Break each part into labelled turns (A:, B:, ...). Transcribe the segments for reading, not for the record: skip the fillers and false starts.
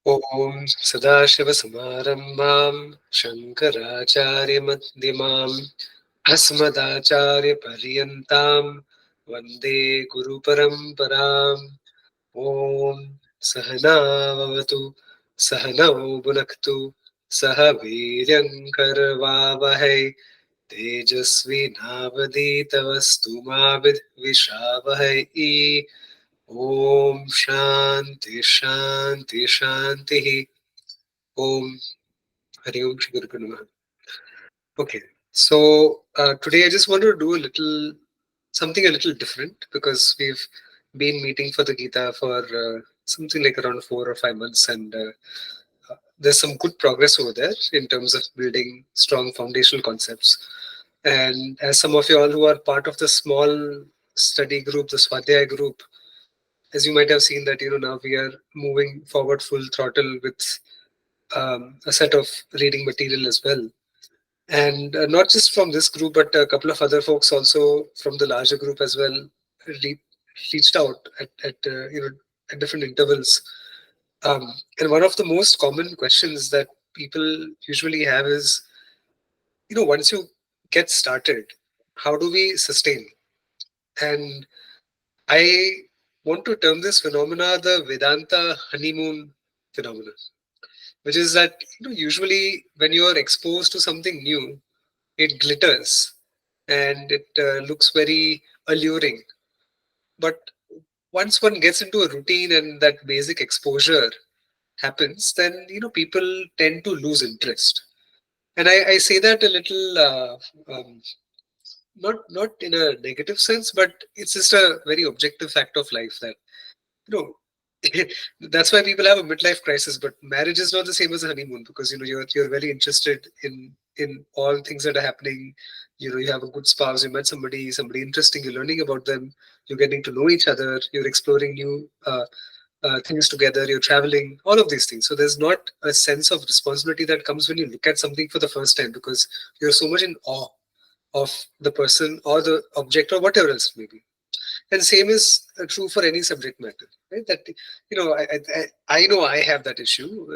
A: Om Sadashivasamārambhām Shankarācharyamध्यamām Asmadācāryaparyantāम् Vande Guru Parampārām. Om Sahanā Sahanau Bhunaktu Saha Vīryaṃ Karavāvahai Tejasvinavadītavastu mā vidvishāvahai. Om Shanti Shanti Shanti. Om Hari Om Shri Guru Namaha. Okay, so today I just want to do something a little different because we've been meeting for the Gita for something like around 4 or 5 months, and there's some good progress over there in terms of building strong foundational concepts. And as some of you all who are part of the small study group, the Swadhyaya group, as you might have seen that now we are moving forward full throttle with a set of reading material as well, and not just from this group but a couple of other folks also from the larger group as well reached out at different intervals, and one of the most common questions that people usually have is, once you get started, how do we sustain? And I want to term this phenomena the Vedanta honeymoon phenomenon, which is that usually when you are exposed to something new, it glitters and it looks very alluring. But once one gets into a routine and that basic exposure happens, then people tend to lose interest. And I say that a little not in a negative sense, but it's just a very objective fact of life that you know that's why people have a midlife crisis. But marriage is not the same as a honeymoon, because you're very interested in all things that are happening. You have a good spouse, you met somebody interesting, you're learning about them, you're getting to know each other, you're exploring new things together, you're traveling, all of these things. So there's not a sense of responsibility that comes when you look at something for the first time, because you're so much in awe of the person or the object or whatever else it may be. And same is true for any subject matter, right? That I know I have that issue.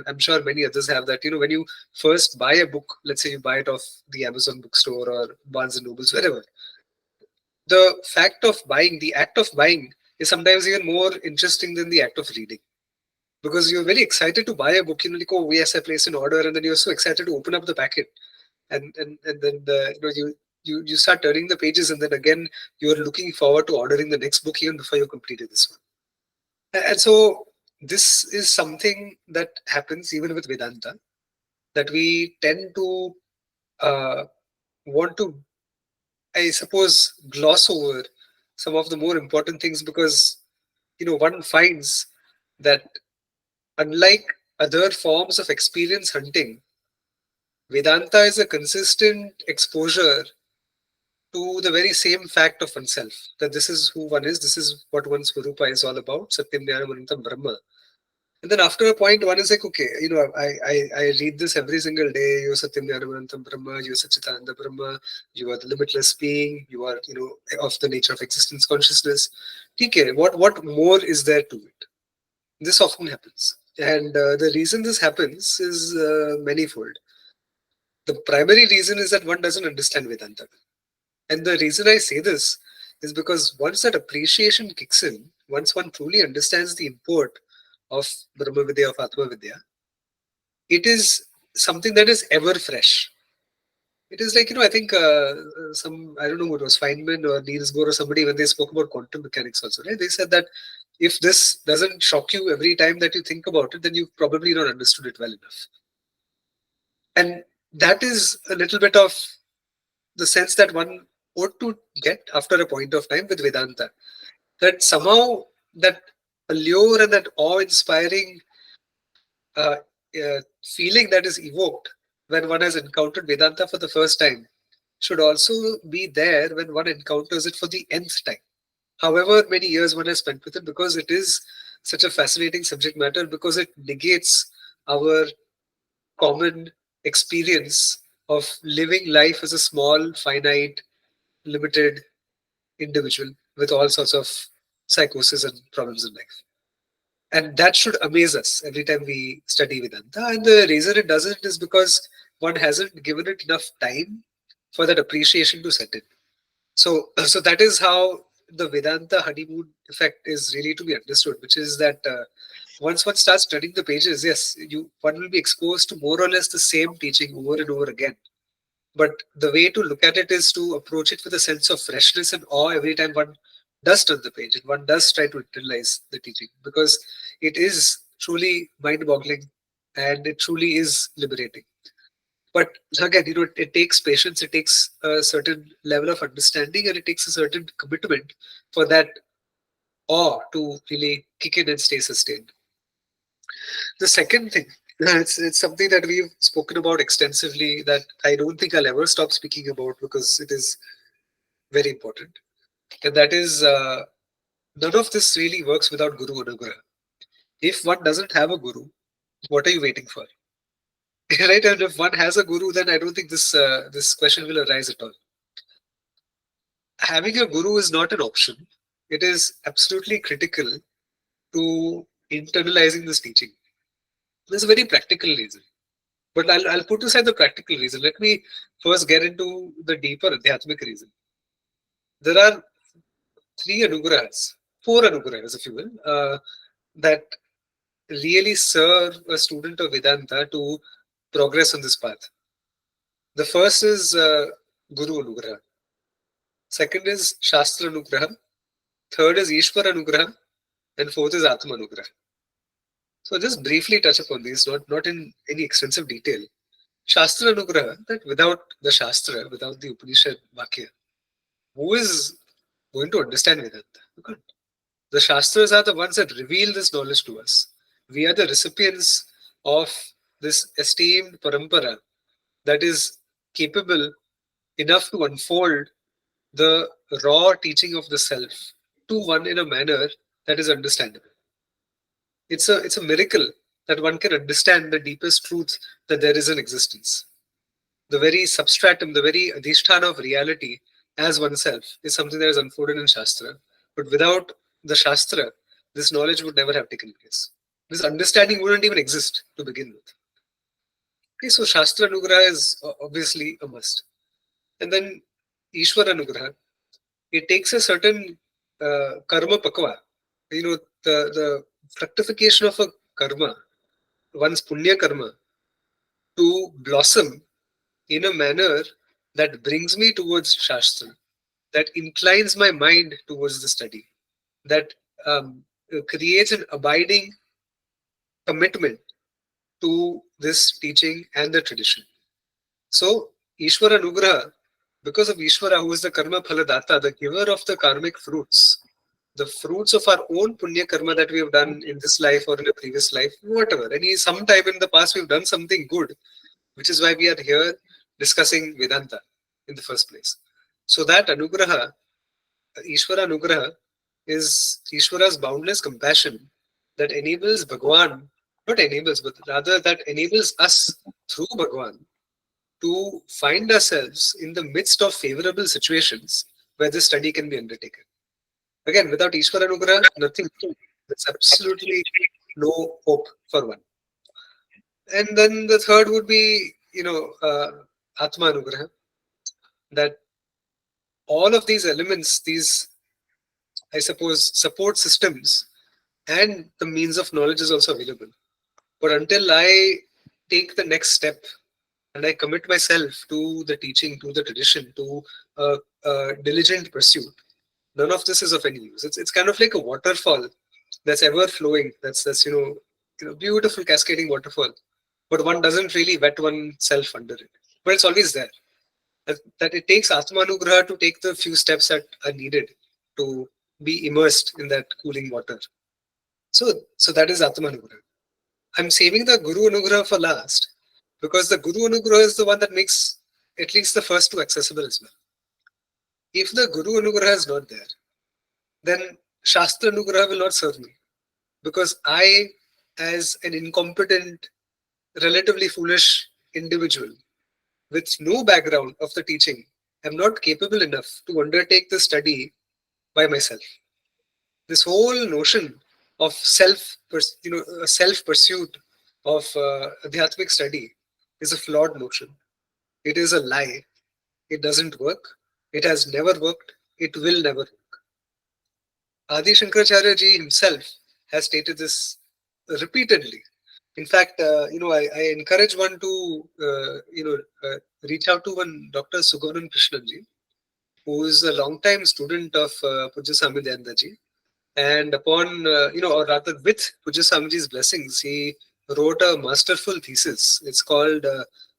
A: I'm sure many others have that. When you first buy a book, let's say you buy it off the Amazon bookstore or Barnes and Nobles, wherever, the act of buying is sometimes even more interesting than the act of reading, because you're very excited to buy a book. Like, oh yes, I placed an order, and then you're so excited to open up the packet, and then you start turning the pages, and then again you're looking forward to ordering the next book even before you completed this one. And so this is something that happens even with Vedanta, that we tend to want to, I suppose, gloss over some of the more important things, because one finds that unlike other forms of experience hunting, Vedanta is a consistent exposure to the very same fact of oneself, that this is who one is, this is what one's Swarupa is all about, Satyam Jnanam Anantam Brahma. And then after a point, one is like, okay, I read this every single day. You're Satyam Jnanam Anantam Brahma, you're Satchitananda Brahma, you are the limitless being, you are, of the nature of existence consciousness. Okay, what more is there to it? This often happens. And the reason this happens is manifold. The primary reason is that one doesn't understand Vedanta. And the reason I say this is because once that appreciation kicks in, once one truly understands the import of Brahma Vidya, of Atma Vidya, it is something that is ever fresh. It is like, I think I don't know who it was, Feynman or Niels Bohr or somebody, when they spoke about quantum mechanics also, right? They said that if this doesn't shock you every time that you think about it, then you've probably not understood it well enough. And that is a little bit of the sense that one ought to get after a point of time with Vedanta, that somehow that allure and that awe-inspiring feeling that is evoked when one has encountered Vedanta for the first time should also be there when one encounters it for the nth time, however many years one has spent with it, because it is such a fascinating subject matter, because it negates our common experience of living life as a small, finite, limited individual with all sorts of psychosis and problems in life. And that should amaze us every time we study Vedanta. And the reason it doesn't is because one hasn't given it enough time for that appreciation to set in. So that is how the Vedanta honeymoon effect is really to be understood, which is that once one starts studying the pages, yes, one will be exposed to more or less the same teaching over and over again. But the way to look at it is to approach it with a sense of freshness and awe every time one does turn the page and one does try to internalize the teaching, because it is truly mind-boggling and it truly is liberating. But again, it takes patience, it takes a certain level of understanding, and it takes a certain commitment for that awe to really kick in and stay sustained. The second thing, it's something that we've spoken about extensively that I don't think I'll ever stop speaking about because it is very important. And that is, none of this really works without Guru Anugraha. If one doesn't have a Guru, what are you waiting for? Right? And if one has a Guru, then I don't think this question will arise at all. Having a Guru is not an option. It is absolutely critical to internalizing this teaching. There's a very practical reason. But I'll put aside the practical reason. Let me first get into the deeper Adhyatmic reason. There are four anugrahas, if you will, that really serve a student of Vedanta to progress on this path. The first is Guru Anugraha. Second is Shastra Anugraha. Third is Ishvara Anugraha. And fourth is Atma Anugraha. So just briefly touch upon these, not in any extensive detail. Shastra Anugraha, that without the Shastra, without the Upanishad Vakya, who is going to understand Vedanta? You can't. The Shastras are the ones that reveal this knowledge to us. We are the recipients of this esteemed parampara that is capable enough to unfold the raw teaching of the self to one in a manner that is understandable. It's a miracle that one can understand the deepest truth that there is in existence. The very substratum, the very adhisthana of reality as oneself is something that is unfolded in Shastra. But without the Shastra, this knowledge would never have taken place. This understanding wouldn't even exist to begin with. Okay, so Shastra Anugraha is obviously a must. And then Ishvara Anugraha, it takes a certain karma pakva, the fructification of a karma, one's punya karma, to blossom in a manner that brings me towards Shastra, that inclines my mind towards the study, that creates an abiding commitment to this teaching and the tradition. So, Ishvara Anugraha, because of Ishvara, who is the karma phaladata, the giver of the karmic fruits, the fruits of our own punya karma that we have done in this life or in a previous life, whatever. Sometime in the past we've done something good, which is why we are here discussing Vedanta in the first place. So that Anugraha, Ishvara Anugraha, is Ishvara's boundless compassion that enables Bhagwan, not enables, but rather that enables us through Bhagwan to find ourselves in the midst of favorable situations where this study can be undertaken. Again, without Ishvara Anugraha, nothing. There's absolutely no hope for one. And then the third would be, Atma Anugraha. That all of these elements, these, I suppose, support systems and the means of knowledge is also available. But until I take the next step and I commit myself to the teaching, to the tradition, to a diligent pursuit, none of this is of any use. It's kind of like a waterfall that's ever flowing. That's beautiful cascading waterfall. But one doesn't really wet oneself under it. But it's always there. That it takes Atmanugraha to take the few steps that are needed to be immersed in that cooling water. So that is Atmanugraha. I'm saving the Guru Anugraha for last because the Guru Anugraha is the one that makes at least the first two accessible as well. If the Guru Anugraha is not there, then Shastra Anugraha will not serve me because I, as an incompetent, relatively foolish individual with no background of the teaching, am not capable enough to undertake the study by myself. This whole notion of self pursuit of adhyatmic study is a flawed notion. It is a lie. It doesn't work. It has never worked. It will never work. Adi Shankaracharya ji himself has stated this repeatedly. In fact, I encourage one to, reach out to one Dr. Sugavan Krishnan ji, who is a long-time student of Pujya Swami Dayananda ji. And upon, or rather with Pujya Swamiji's blessings, he wrote a masterful thesis. It's called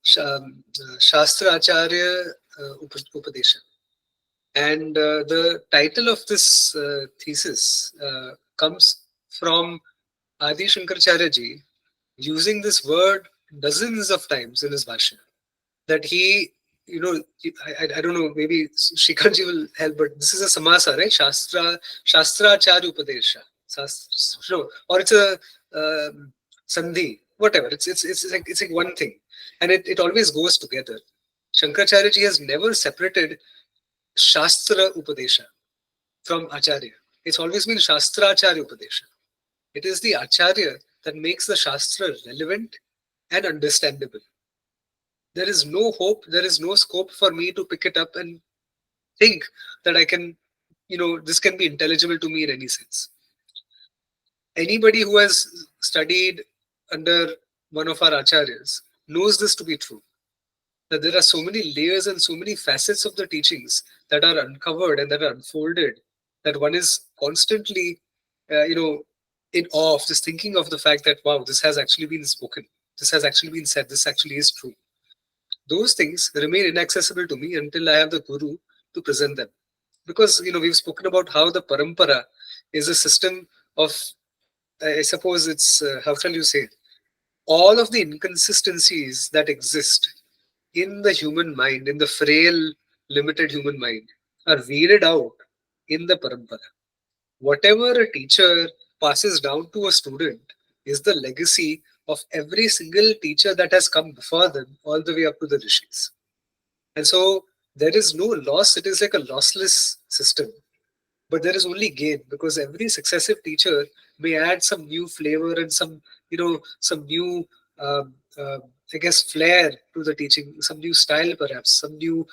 A: Shastra Acharya Upadesha. And the title of this thesis comes from Adi Shankaracharya ji using this word dozens of times in his Bhashya. That he, I don't know, maybe Srikanji will help, but this is a samasa, right? Shastra Acharya Upadesha. Or it's a sandhi, whatever. It's like one thing. And it always goes together. Shankaracharya ji has never separated Shastra Upadesha from Acharya. It's always been Shastra Acharya Upadesha. It is the Acharya that makes the Shastra relevant and understandable. There is no hope, there is no scope for me to pick it up and think that I can, this can be intelligible to me in any sense. Anybody who has studied under one of our acharyas knows this to be true. That there are so many layers and so many facets of the teachings that are uncovered and that are unfolded that one is constantly, in awe of just thinking of the fact that, wow, this has actually been spoken. This has actually been said. This actually is true. Those things remain inaccessible to me until I have the Guru to present them. Because, we've spoken about how the parampara is a system of, I suppose it's, how shall you say, all of the inconsistencies that exist in the human mind, in the frail, limited human mind, are weeded out in the parampara. Whatever a teacher passes down to a student is the legacy of every single teacher that has come before them, all the way up to the rishis. And so there is no loss. It is like a lossless system. But there is only gain, because every successive teacher may add some new flavor and some new, I guess, flair to the teaching, some new style perhaps, some new,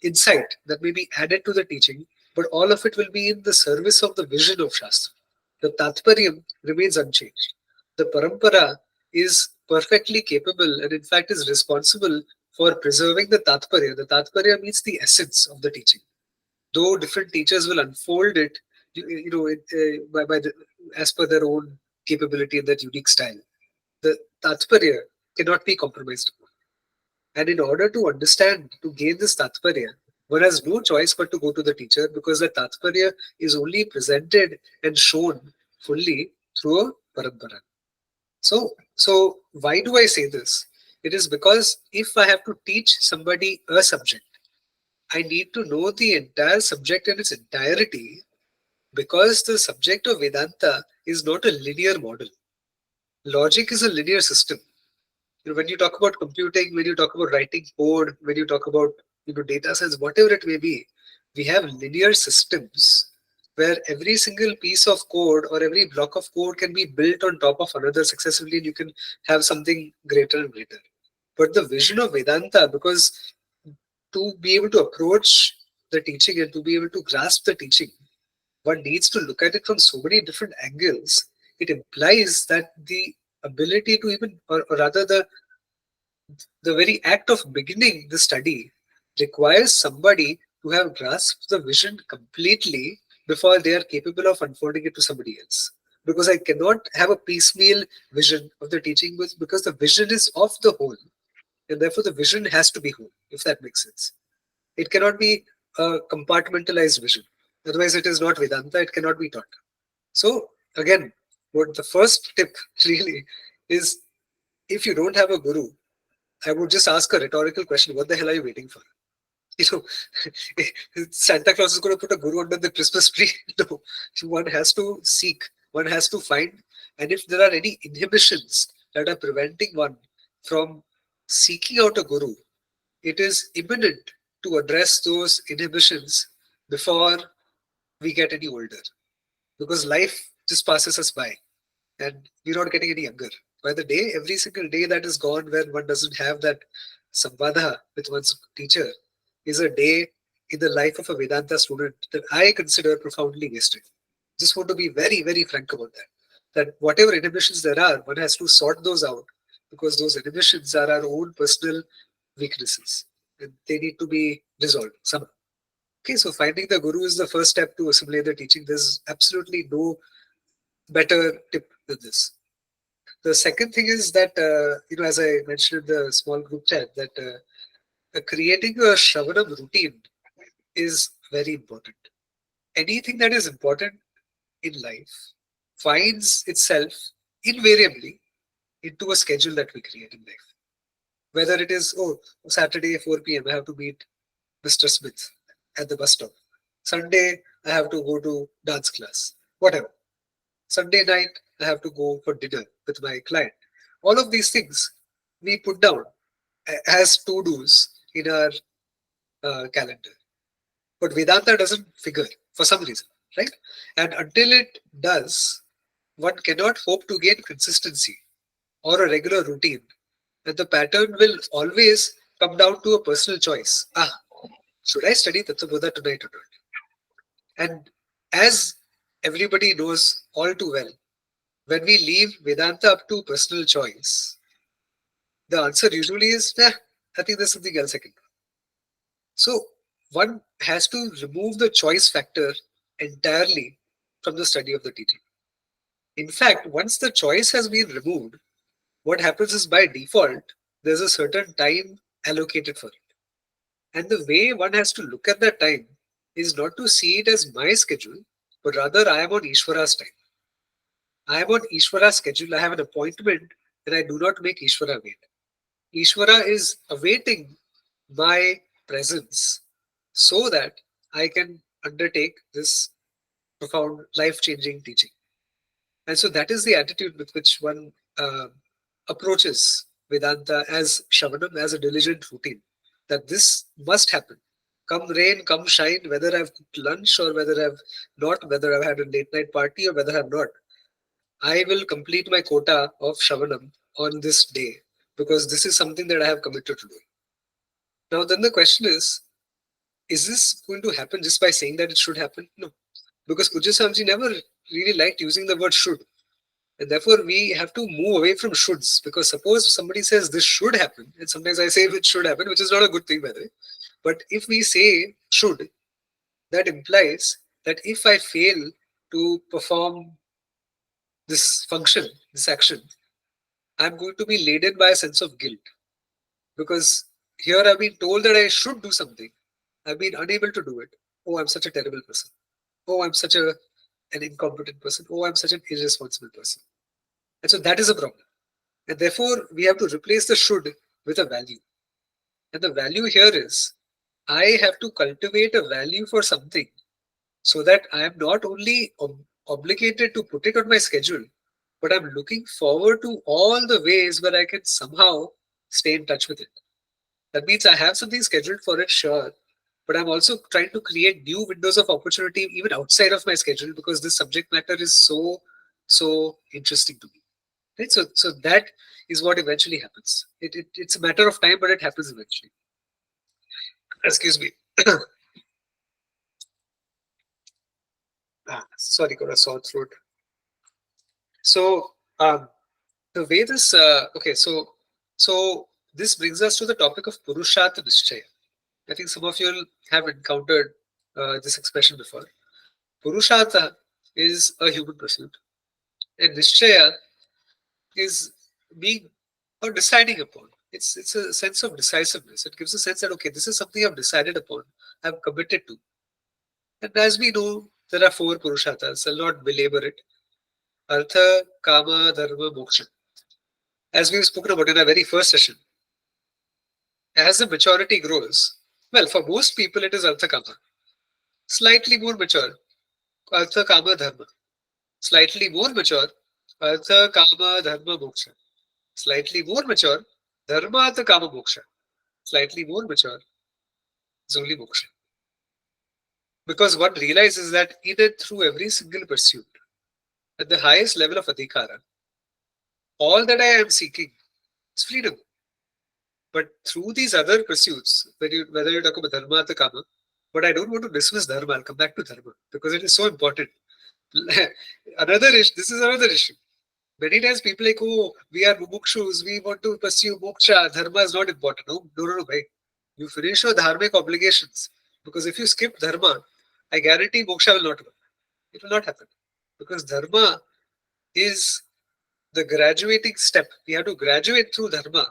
A: insight that may be added to the teaching. But all of it will be in the service of the vision of Shastra. The Tatparyam remains unchanged. The Parampara is perfectly capable and in fact is responsible for preserving the Tatparya. The Tatparya means the essence of the teaching. Though different teachers will unfold it, as per their own capability and their unique style, the Tatparya cannot be compromised upon. And in order to understand, to gain this Tatparya, one has no choice but to go to the teacher, because the Tatparya is only presented and shown fully through a Parampara. So why do I say this? It is because if I have to teach somebody a subject, I need to know the entire subject in its entirety, because the subject of Vedanta is not a linear model. Logic is a linear system. When you talk about computing, when you talk about writing code, when you talk about data science, whatever it may be, we have linear systems where every single piece of code or every block of code can be built on top of another successively, and you can have something greater and greater. But the vision of Vedanta, because to be able to approach the teaching and to be able to grasp the teaching, one needs to look at it from so many different angles. It implies that the ability to even, or rather the very act of beginning the study requires somebody to have grasped the vision completely before they are capable of unfolding it to somebody else. Because I cannot have a piecemeal vision of the teaching, because the vision is of the whole. And therefore the vision has to be whole, if that makes sense. It cannot be a compartmentalized vision. Otherwise it is not Vedanta, it cannot be taught. So again, what the first tip really is, if you don't have a guru, I would just ask a rhetorical question: what the hell are you waiting for? Santa Claus is going to put a guru under the Christmas tree. No, one has to seek, one has to find, and if there are any inhibitions that are preventing one from seeking out a guru, it is imminent to address those inhibitions before we get any older. Because life just passes us by, and we're not getting any younger. By the day, every single day that is gone when one doesn't have that samvada with one's teacher is a day in the life of a Vedanta student that I consider profoundly wasted. Just want to be very, very frank about that. That whatever inhibitions there are, one has to sort those out because those inhibitions are our own personal weaknesses and they need to be resolved somehow. Okay, so finding the guru is the first step to assimilate the teaching. There's absolutely no better tip than this. The second thing is that, as I mentioned in the small group chat, that creating a Shravanam routine is very important. Anything that is important in life finds itself invariably into a schedule that we create in life. Whether it is, oh, Saturday 4 p.m. I have to meet Mr. Smith at the bus stop. Sunday I have to go to dance class. Whatever. Sunday night I have to go for dinner with my client. All of these things we put down as to-dos in our calendar. But Vedanta doesn't figure for some reason, right? And until it does, one cannot hope to gain consistency or a regular routine. And the pattern will always come down to a personal choice. Should I study Tattva tonight or not? And as everybody knows all too well, when we leave Vedanta up to personal choice, the answer usually is, I think there's something else I can do. So one has to remove the choice factor entirely from the study of the teaching. In fact, once the choice has been removed, what happens is by default, there's a certain time allocated for it. And the way one has to look at that time is not to see it as my schedule, but rather I am on Ishvara's time. I am on Ishvara's schedule. I have an appointment and I do not make Ishvara wait. Ishvara is awaiting my presence so that I can undertake this profound life-changing teaching. And so that is the attitude with which one approaches Vedanta as Shravanam, as a diligent routine, that this must happen. Come rain, come shine, whether I've cooked lunch or whether I've not, whether I've had a late night party or whether I've not, I will complete my quota of Shravanam on this day because this is something that I have committed to do. Now, then the question is this going to happen just by saying that it should happen? No. Because Pujya Swamiji never really liked using the word should. And therefore, we have to move away from shoulds. Because suppose somebody says this should happen, and sometimes I say it should happen, which is not a good thing, by the way. But if we say should, that implies that if I fail to perform this function, this action, I'm going to be laden by a sense of guilt. Because here I've been told that I should do something. I've been unable to do it. Oh, I'm such a terrible person. Oh, I'm such an incompetent person. Oh, I'm such an irresponsible person. And so that is a problem. And therefore, we have to replace the should with a value. And the value here is, I have to cultivate a value for something so that I am not only obligated to put it on my schedule, but I'm looking forward to all the ways where I can somehow stay in touch with it. That means I have something scheduled for it, sure, but I'm also trying to create new windows of opportunity even outside of my schedule because this subject matter is so interesting to me. Right? So that is what eventually happens. It's a matter of time, but it happens eventually. Excuse me. Sorry, got a sore throat. So the way this okay, so this brings us to the topic of Purushartha Nishchaya. I think some of you have encountered this expression before. Purushartha is a human pursuit, and Nishchaya is being or deciding upon. It's a sense of decisiveness. It gives a sense that okay, this is something I've decided upon, I'm committed to. And as we know, there are four Purusharthas. I'll not belabor it. Artha, Kama, Dharma, Moksha. As we've spoken about in our very first session, as the maturity grows, well, for most people it is Artha Kama. Slightly more mature, Artha Kama Dharma. Slightly more mature, Artha Kama Dharma Moksha. Slightly more mature, Dharma Artha Kama Moksha. Slightly more mature is only Moksha. Because one realizes that in and through every single pursuit, at the highest level of adhikara, all that I am seeking is freedom. But through these other pursuits, whether you talk about dharma or kama, but I don't want to dismiss dharma. I'll come back to dharma because it is so important. Another issue. This is another issue. Many times people like, oh, we are mumukshus, we want to pursue moksha. Dharma is not important. No, no, no, no, bhai. You finish your dharmic obligations because if you skip dharma, I guarantee moksha will not work. It will not happen because dharma is the graduating step. We have to graduate through dharma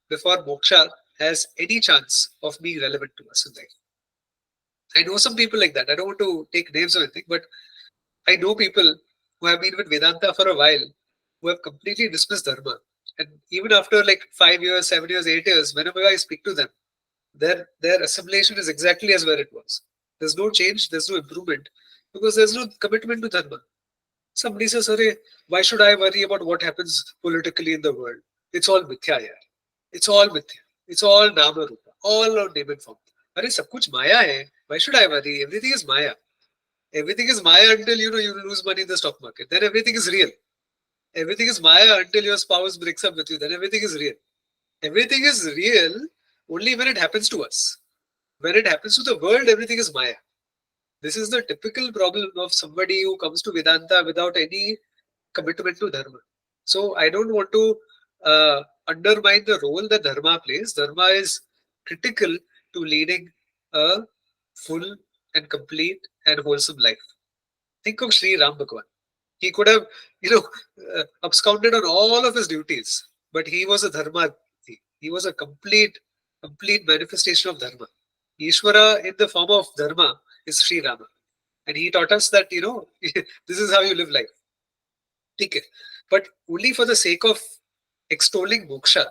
A: before moksha has any chance of being relevant to us in life. I know some people like that. I don't want to take names or anything, but I know people who have been with Vedanta for a while who have completely dismissed dharma. And even after like 5 years, 7 years, 8 years, whenever I speak to them, their assimilation is exactly as where it was. There's no change, there's no improvement because there's no commitment to dharma. Somebody says, Arey, why should I worry about what happens politically in the world? It's all mithya, yaar. It's all mithya. It's all nama rupa, all on name and form. Arey, sab kuch maya hai. Why should I worry? Everything is maya. Everything is maya until you lose money in the stock market. Then everything is real. Everything is maya until your spouse breaks up with you. Then everything is real. Everything is real only when it happens to us. When it happens to the world, everything is maya. This is the typical problem of somebody who comes to Vedanta without any commitment to dharma. So I don't want to undermine the role that dharma plays. Dharma is critical to leading a full and complete and wholesome life. Think of Sri Ram Bhagwan. He could have, absconded on all of his duties, but he was a dharma. He was a complete manifestation of dharma. Ishvara in the form of dharma is Sri Rama. And he taught us that, this is how you live life. Okay. But only for the sake of extolling moksha,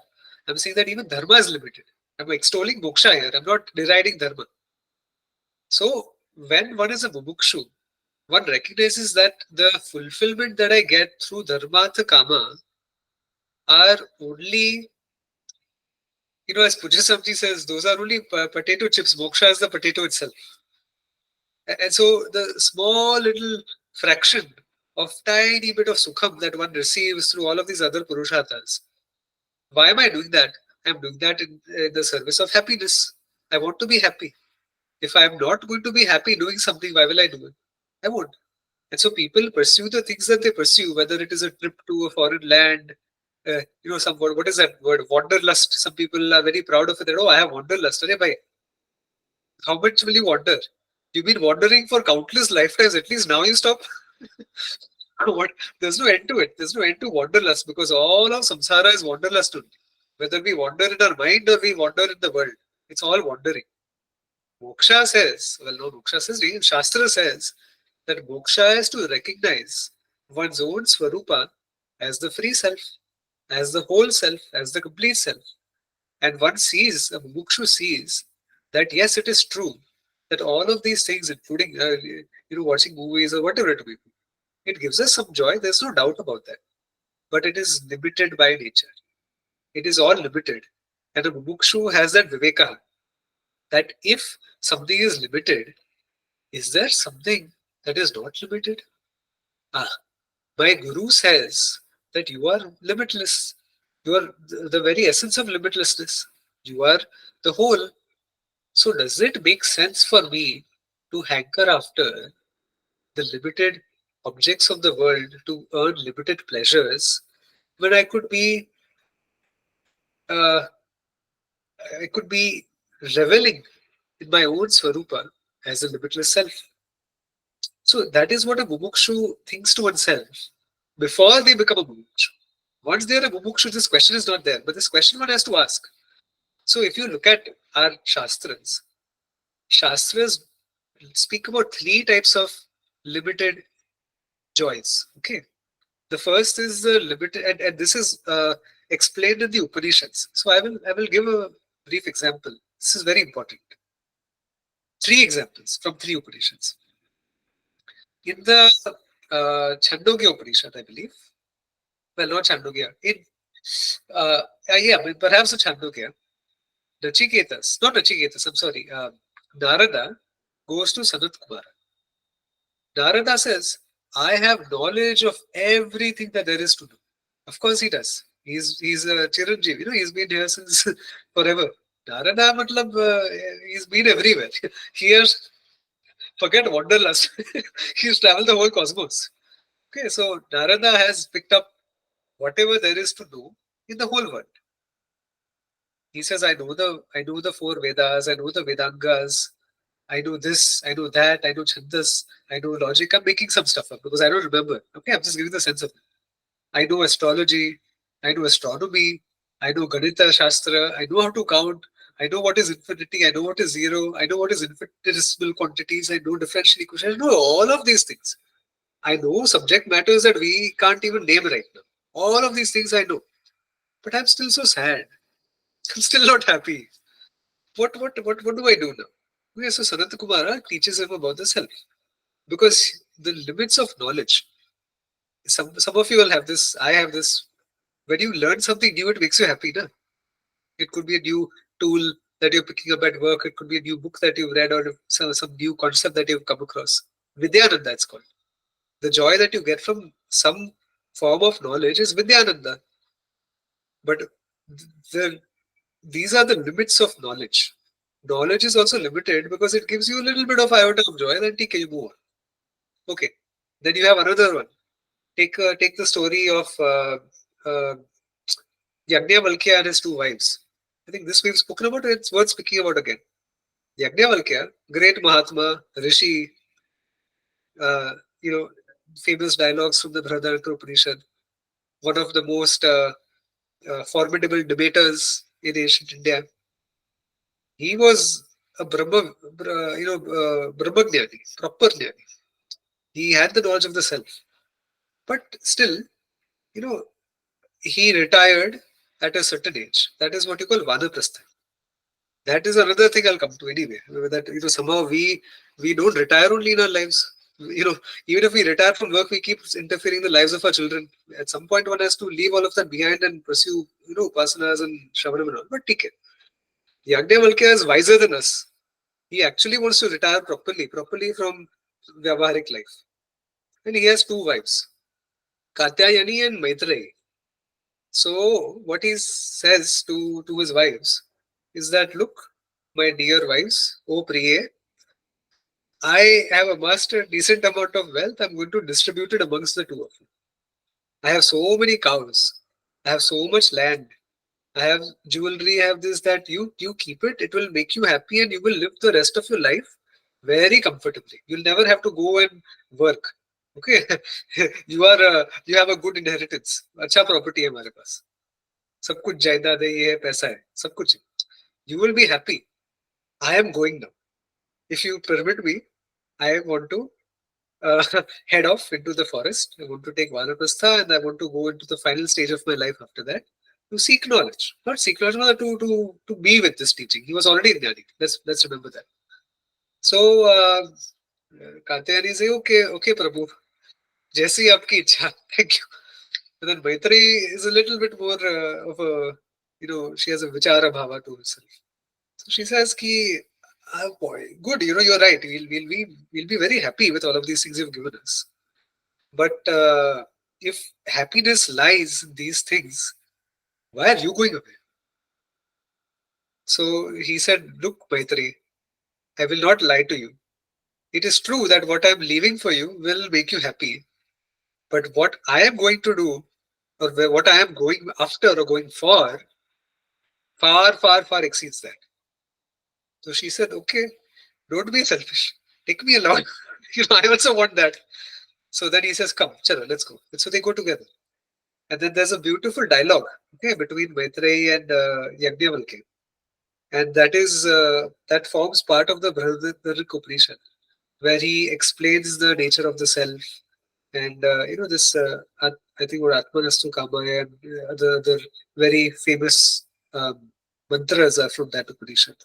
A: I'm saying that even dharma is limited. I'm extolling moksha here. I'm not deriding dharma. So when one is a mumukshu, one recognizes that the fulfillment that I get through dharma artha kama are only, as Puja Samji says, those are only potato chips. Moksha is the potato itself. And so the small little fraction of tiny bit of sukham that one receives through all of these other purusharthas. Why am I doing that? I'm doing that in the service of happiness. I want to be happy. If I'm not going to be happy doing something, why will I do it? I won't. And so people pursue the things that they pursue, whether it is a trip to a foreign land, some word, what is that word? Wanderlust. Some people are very proud of it. That, oh, I have wanderlust. Arey bhai, how much will you wander? You've been wandering for countless lifetimes. At least now you stop. What? There's no end to it. There's no end to wanderlust because all of samsara is wanderlust only. Whether we wander in our mind or we wander in the world, it's all wandering. Moksha says, well, no, Moksha says, Shastra says that moksha is to recognize one's own swarupa as the free self, as the whole self, as the complete self. And one sees, a mukshu sees that yes, it is true that all of these things, including watching movies or whatever it may be, it gives us some joy. There's no doubt about that. But it is limited by nature. It is all limited. And a mukshu has that viveka that if something is limited, is there something that is not limited? My guru says that you are limitless. You are the very essence of limitlessness. You are the whole. So does it make sense for me to hanker after the limited objects of the world to earn limited pleasures when uh, I could be reveling in my own swarupa as a limitless self? So that is what a mumukshu thinks to oneself before they become a mumukshu. Once they are a mumukshu, this question is not there, but this question one has to ask. So if you look at our shastras speak about three types of limited joys. Okay, the first is the limited, and this is explained in the Upanishads. So I will give a brief example. This is very important. Three examples from three Upanishads. In the Chandogya Upanishad, I believe. Well, not Chandogya. Perhaps the Chandogya. Not Nachiketas, I'm sorry. Narada goes to Sanat Kumara. Narada says, I have knowledge of everything that there is to know. Of course he does. He's a Chiranjeev. He's been here since forever. Narada, matlab, he's been everywhere. He has, forget Wanderlust. He's traveled the whole cosmos. Okay, so Narada has picked up whatever there is to know in the whole world. He says, I know the four Vedas, I know the Vedangas, I know this, I know that, I know Chandas, I know logic. I'm making some stuff up because I don't remember. Okay, I'm just giving the sense of it. I know astrology, I know astronomy, I know Ganita Shastra, I know how to count, I know what is infinity, I know what is zero, I know what is infinitesimal quantities, I know differential equations, I know all of these things. I know subject matters that we can't even name right now. All of these things I know. But I'm still so sad. I'm still not happy. What do I do now? Okay, so Sanat Kumara teaches him about the self. Because the limits of knowledge, some of you will have this, I have this. When you learn something new, it makes you happy, na? It could be a new tool that you're picking up at work, it could be a new book that you've read, or some new concept that you've come across. Vidyananda, that's called. The joy that you get from some form of knowledge is Vidyananda. But the, these are the limits of knowledge. Knowledge is also limited because it gives you a little bit of iota of joy, then take you move on. Okay. Then you have another one. Take the story of Yajnavalkya and his two wives. I think this we've spoken about it. It's worth speaking about again. Yajnavalkya, great Mahatma, Rishi, uh, you know, famous dialogues from the Bhagavad Upanishad. One of the most formidable debaters in ancient India. He was a Brahmagnani, proper Jnani. He had the knowledge of the self. But still, you know, he retired at a certain age. That is what you call Vanaprastha. That is another thing I'll come to anyway. That somehow we don't retire only in our lives. Even if we retire from work, we keep interfering in the lives of our children. At some point, one has to leave all of that behind and pursue, upasanas and shravanam and all. But take it. Yajnavalkya is wiser than us. He actually wants to retire properly from Vyavaharik life. And he has two wives, Katyayani and Maitreyi. So what he says to his wives is that, look, my dear wives, O Priye, I have amassed a decent amount of wealth. I'm going to distribute it amongst the two of you. I have so many cows. I have so much land. I have jewelry. I have this, that. You keep it. It will make you happy, and you will live the rest of your life very comfortably. You'll never have to go and work. Okay, you have a good inheritance. अच्छा property है हमारे पास. सब कुछ जायदाद है, ये है, पैसा है, सब कुछ है. You will be happy. I am going now. If you permit me, I want to head off into the forest. I want to take Vanaprastha and I want to go into the final stage of my life after that to seek knowledge. Not seek knowledge, but to be with this teaching. He was already in Jnani. Let's remember that. So Katyayani say, okay, Prabhu. Jaisi aapki ichha. Thank you. And then Maitreyi is a little bit more of a, she has a vichara bhava to herself. So she says, ki, boy, good, you're right. We'll be very happy with all of these things you've given us. But if happiness lies in these things, why are you going away? So he said, look, Maitreyi, I will not lie to you. It is true that what I'm leaving for you will make you happy. But what I am going to do, or what I am going after or going for, far exceeds that. So she said, okay, don't be selfish. Take me along. I also want that. So then he says, come, chalo, let's go. And so they go together. And then there's a beautiful dialogue, okay, between Maitreyi and Yajnavalkya. And that forms part of the Bhagavad Upanishad, where he explains the nature of the self. And, this, I think, what Atmanastu Kamaya and the very famous mantras are from that Upanishad.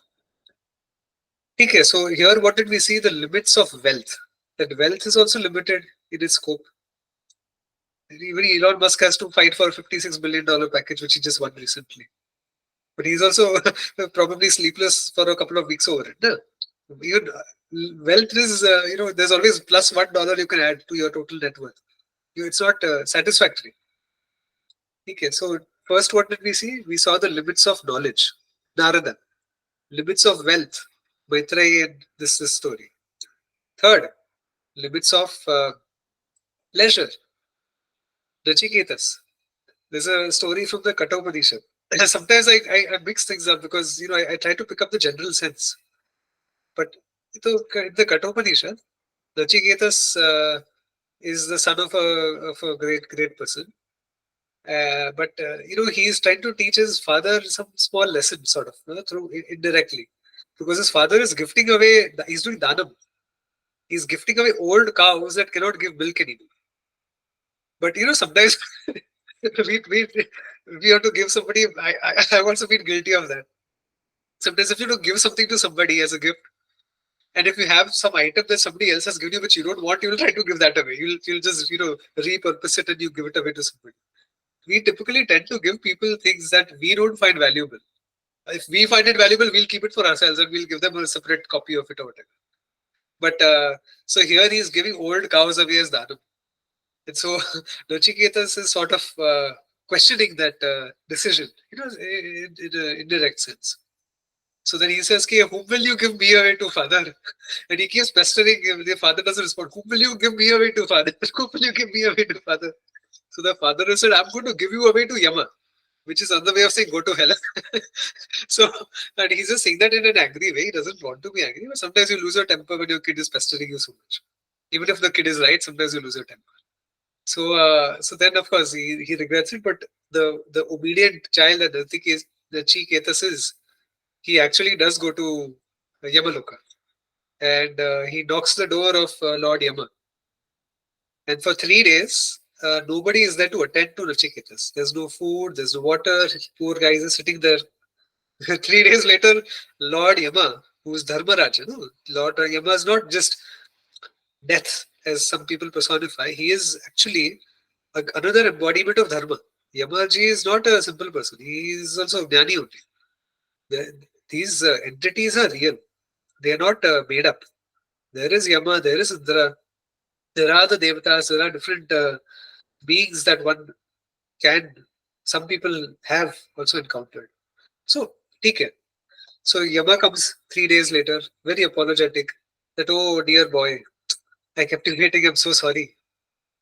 A: Okay, so here what did we see? The limits of wealth. That wealth is also limited in its scope. Even Elon Musk has to fight for a $56 billion package, which he just won recently. But he's also probably sleepless for a couple of weeks over it. No? Even wealth is, there's always plus $1 you can add to your total net worth. It's not satisfactory. Okay, so first, what did we see? We saw the limits of knowledge, Narada. Limits of wealth, Maitreyi and this story. Third, limits of pleasure, Nachiketas. There's a story from the Kathopadishad. Sometimes I mix things up because I try to pick up the general sense. But in the Kathopadishad, Nachiketas is the son of a great person. But he's trying to teach his father some small lesson, sort of, through indirectly, because his father is gifting away. He's doing danam. He's gifting away old cows that cannot give milk anymore. But sometimes we have to give somebody. I've also been guilty of that. Sometimes if you give something to somebody as a gift, and if you have some item that somebody else has given you which you don't want, you will try to give that away. You'll just repurpose it and you give it away to somebody. We typically tend to give people things that we don't find valuable. If we find it valuable, we'll keep it for ourselves and we'll give them a separate copy of it or whatever. But so here he's giving old cows away as dhanam. And so Nachiketas is sort of questioning that decision, in an indirect sense. So then he says, "Okay, whom will you give me away to, father?" And he keeps pestering him. The father doesn't respond. "Whom will you give me away to, father? Whom will you give me away to, father?" So the father has said, "I'm going to give you away to Yama," which is another way of saying go to hell. So, and he's just saying that in an angry way. He doesn't want to be angry, but sometimes you lose your temper when your kid is pestering you so much. Even if the kid is right, sometimes you lose your temper. So then of course he regrets it, but the obedient child that Nachiketas is, he actually does go to Yamaloka, and he knocks the door of Lord Yama. And for 3 days, nobody is there to attend to Nachiketas. There's no food, there's no water. Poor guys are sitting there. 3 days later, Lord Yama, who is Dharmaraj, Lord Yama is not just death, as some people personify. He is actually another embodiment of Dharma. Yamaji is not a simple person. He is also Jnani only. These entities are real. They are not made up. There is Yama, there is Indra, there are the Devatas, there are different beings that one can, some people have also encountered. So, take care. So Yama comes 3 days later, very apologetic, that, "Oh dear boy, I kept you waiting, I'm so sorry.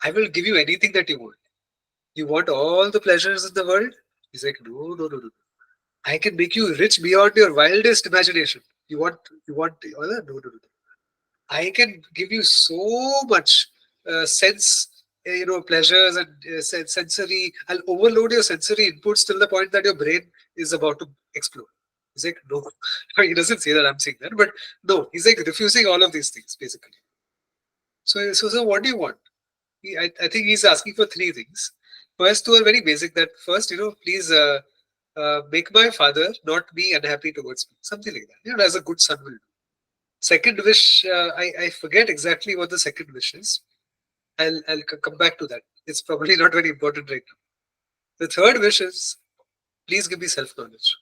A: I will give you anything that you want. You want all the pleasures in the world?" He's like, "No, no, no, no. I can make you rich beyond your wildest imagination. You want, no, no, no, no. I can give you so much pleasures and sensory. I'll overload your sensory inputs till the point that your brain is about to explode." He's like, "No." He doesn't say that I'm saying that, but no, he's like refusing all of these things basically. So what do you want? I think he's asking for three things. First two are very basic. That first, please make my father not be unhappy towards me. Something like that. As a good son will do. Second wish, I forget exactly what the second wish is. I'll come back to that. It's probably not very important right now. The third wish is, please give me self-knowledge.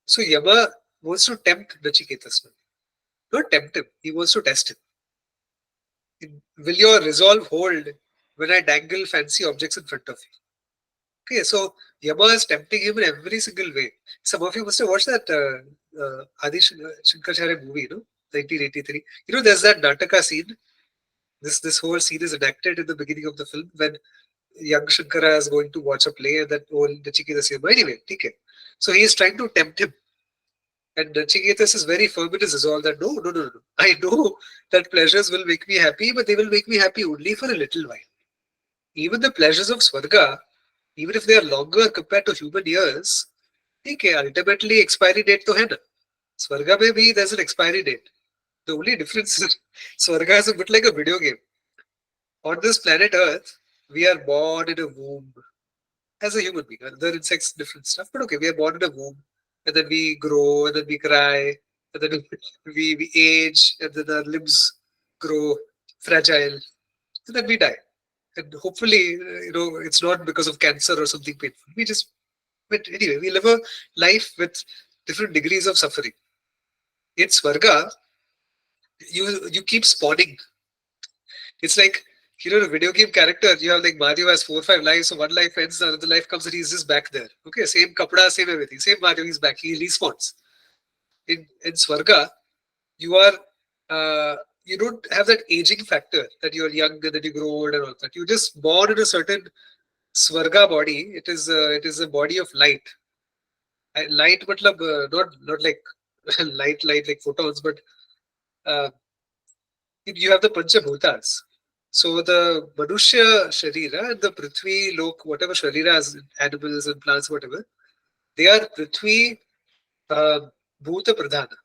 A: So Yama wants to tempt Nachiketas. Not tempt him. He wants to test him. Will your resolve hold when I dangle fancy objects in front of you? Okay, so Yama is tempting him in every single way. Some of you must have watched that Adi Shankaracharya movie, 1983. There's that Nataka scene. This whole scene is enacted in the beginning of the film when young Shankara is going to watch a play and that old Nachiketas is anyway, okay. So he is trying to tempt him. And Nachiketas is very firm in his resolve that no, no, no, no. I know that pleasures will make me happy, but they will make me happy only for a little while. Even the pleasures of Swarga, even if they are longer compared to human years, okay, ultimately expiry date to hai na. Swarga mein bhi there's an expiry date. The only difference is Swarga is a bit like a video game. On this planet Earth, we are born in a womb as a human being. Other insects, different stuff, but okay, we are born in a womb, and then we grow, and then we cry, and then we age, and then our limbs grow fragile, and then we die. And hopefully, it's not because of cancer or something painful. But anyway, we live a life with different degrees of suffering. In Swarga, You keep spawning. It's like, the video game character, you have like Mario has 4 or 5 lives, so one life ends, the another life comes and he's just back there. Okay, same kapda, same everything, same Mario, he's back, he respawns. In Swarga, you are you don't have that aging factor that you're young and then you grow old and all that. You just born in a certain Swarga body. It is a body of light. Light, matlab, not like light like photons, but uh, you have the Panchabhutas. So the Manushya Sharira and the Prithvi Lok, whatever Shariras, animals and plants, whatever, they are Prithvi uh, Bhuta Pradhana.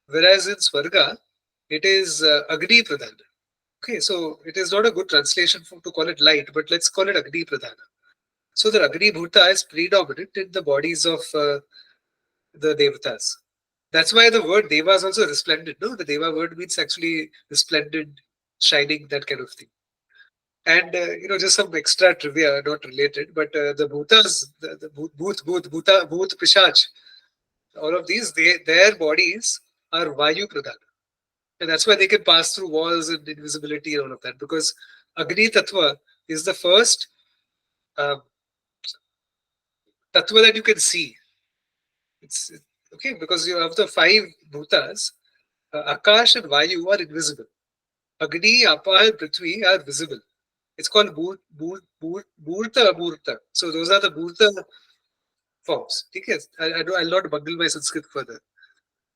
A: Whereas in Swarga, it is Agni Pradhana. Okay, so it is not a good translation to call it light, but let's call it Agni Pradhana. So the Agni Bhuta is predominant in the bodies of the Devatas. That's why the word Deva is also resplendent. No, the Deva word means actually resplendent, shining, that kind of thing. And just some extra trivia, not related, but the Bhutas, the Bhuta, Pishach, all of these, their bodies are Vayu Pradhana. And that's why they can pass through walls and invisibility and all of that. Because Agni Tattva is the first uh, Tattva that you can see. It's okay because you have the five Bhutas, Akash and Vayu are invisible. Agni, Apa, and Prithvi are visible. It's called Bhurta Amurta. So those are the Bhurta forms. Okay? I'll not bungle my Sanskrit further.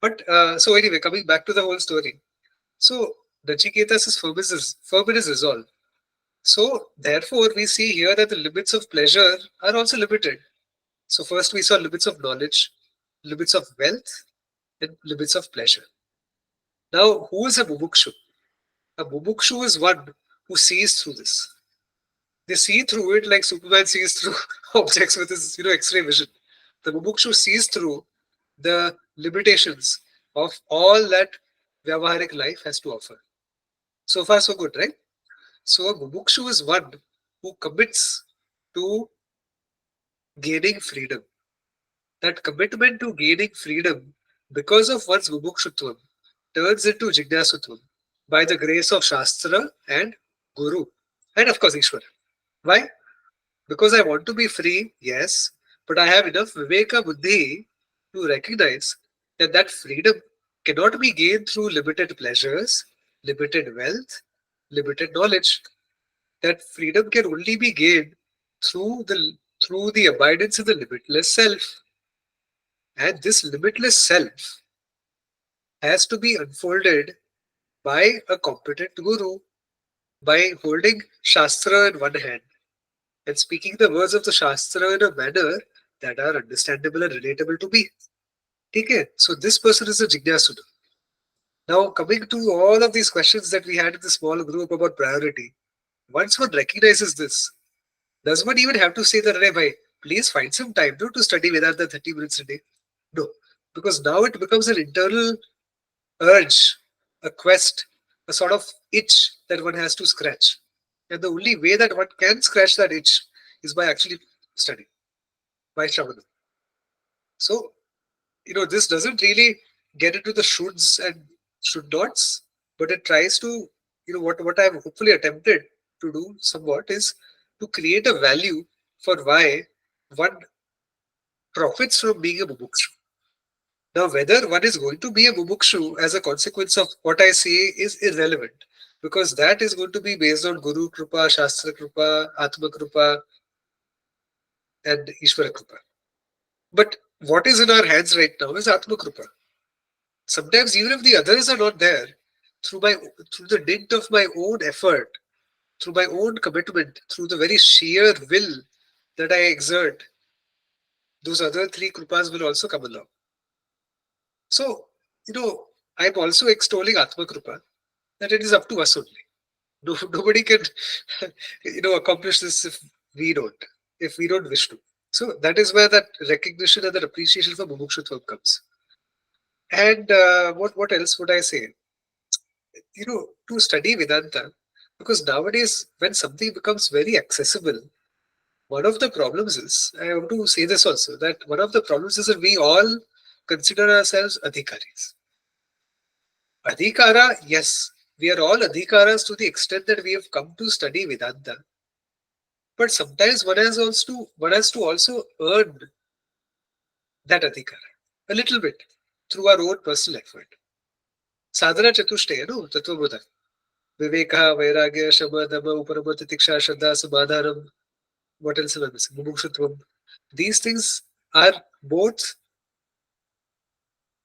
A: But so anyway, coming back to the whole story. So Nachiketas' ferment is resolved. So therefore, we see here that the limits of pleasure are also limited. So first we saw limits of knowledge, limits of wealth, and limits of pleasure. Now, who is a mumukshu? A mumukshu is one who sees through this. They see through it like Superman sees through objects with his X-ray vision. The mumukshu sees through the limitations of all that Vyavaharik life has to offer. So far, so good, right? So a mumukshu is one who commits to gaining freedom. That commitment to gaining freedom because of one's mumukshutvam turns into jignasutvam by the grace of Shastra and Guru. And of course, Ishwara. Why? Because I want to be free, yes, but I have enough viveka buddhi to recognize that that freedom cannot be gained through limited pleasures, limited wealth, limited knowledge. That freedom can only be gained through the abidance in the limitless self. And this limitless self has to be unfolded by a competent guru, by holding Shastra in one hand and speaking the words of the Shastra in a manner that are understandable and relatable to me. Okay, so this person is a Jignasuna. Now, coming to all of these questions that we had in the small group about priority, once one recognizes this, does one even have to say that, bhai, please find some time to study Vedanta 30 minutes a day? No, because now it becomes an internal urge, a quest, a sort of itch that one has to scratch. And the only way that one can scratch that itch is by actually studying, by Shravana. So, this doesn't really get into the shoulds and should nots, but it tries to, what I've hopefully attempted to do somewhat is to create a value for why one profits from being a mumukshu. Now, whether one is going to be a mumukshu as a consequence of what I say is irrelevant because that is going to be based on Guru Kripa, Shastra Kripa, Atma Kripa, and Ishvara Kripa. But what is in our hands right now is Atma Kripa. Sometimes, even if the others are not there, through the dint of my own effort, through my own commitment, through the very sheer will that I exert, those other three Kripas will also come along. So, I'm also extolling Atma Kripa, that it is up to us only. Nobody can, accomplish this if we don't wish to. So that is where that recognition and that appreciation for mumukshutvam comes. And what else would I say? To study Vedanta, because nowadays when something becomes very accessible, one of the problems is, I want to say this also, that one of the problems is that we all consider ourselves adhikaris. Adhikara, yes, we are all adhikaras to the extent that we have come to study Vedanta. But sometimes one has to also earn that adhikara a little bit through our own personal effort. Sadhana Chatushtaya, no? Tattvabodha. Viveka, Vairagya, Shama, Dhamma, Uparama, Titiksha, Shraddha, Samadhanam. What else am I missing? Mumukshutvam. These things are both,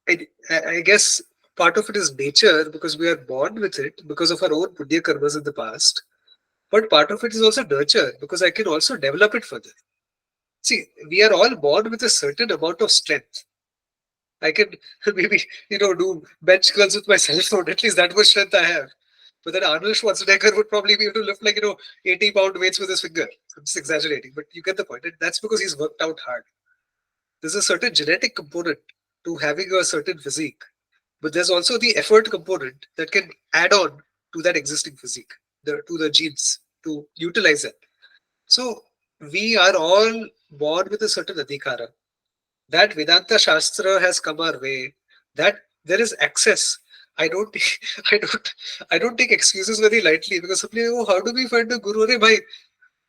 A: I guess, part of it is nature because we are born with it because of our own punya karmas in the past. But part of it is also nurture because I can also develop it further. See, we are all born with a certain amount of strength. I can maybe, do bench curls with my cell phone. At least that much strength I have. But then Arnold Schwarzenegger would probably be able to lift 80-pound weights with his finger. I'm just exaggerating, but you get the point. And that's because he's worked out hard. There's a certain genetic component to having a certain physique, but there's also the effort component that can add on to that existing physique, to the genes, to utilize it. So we are all born with a certain adhikara. That Vedanta Shastra has come our way. That there is access. I don't, I don't, I don't take excuses very lightly because somebody, oh, how do we find a guru? Arey bhai,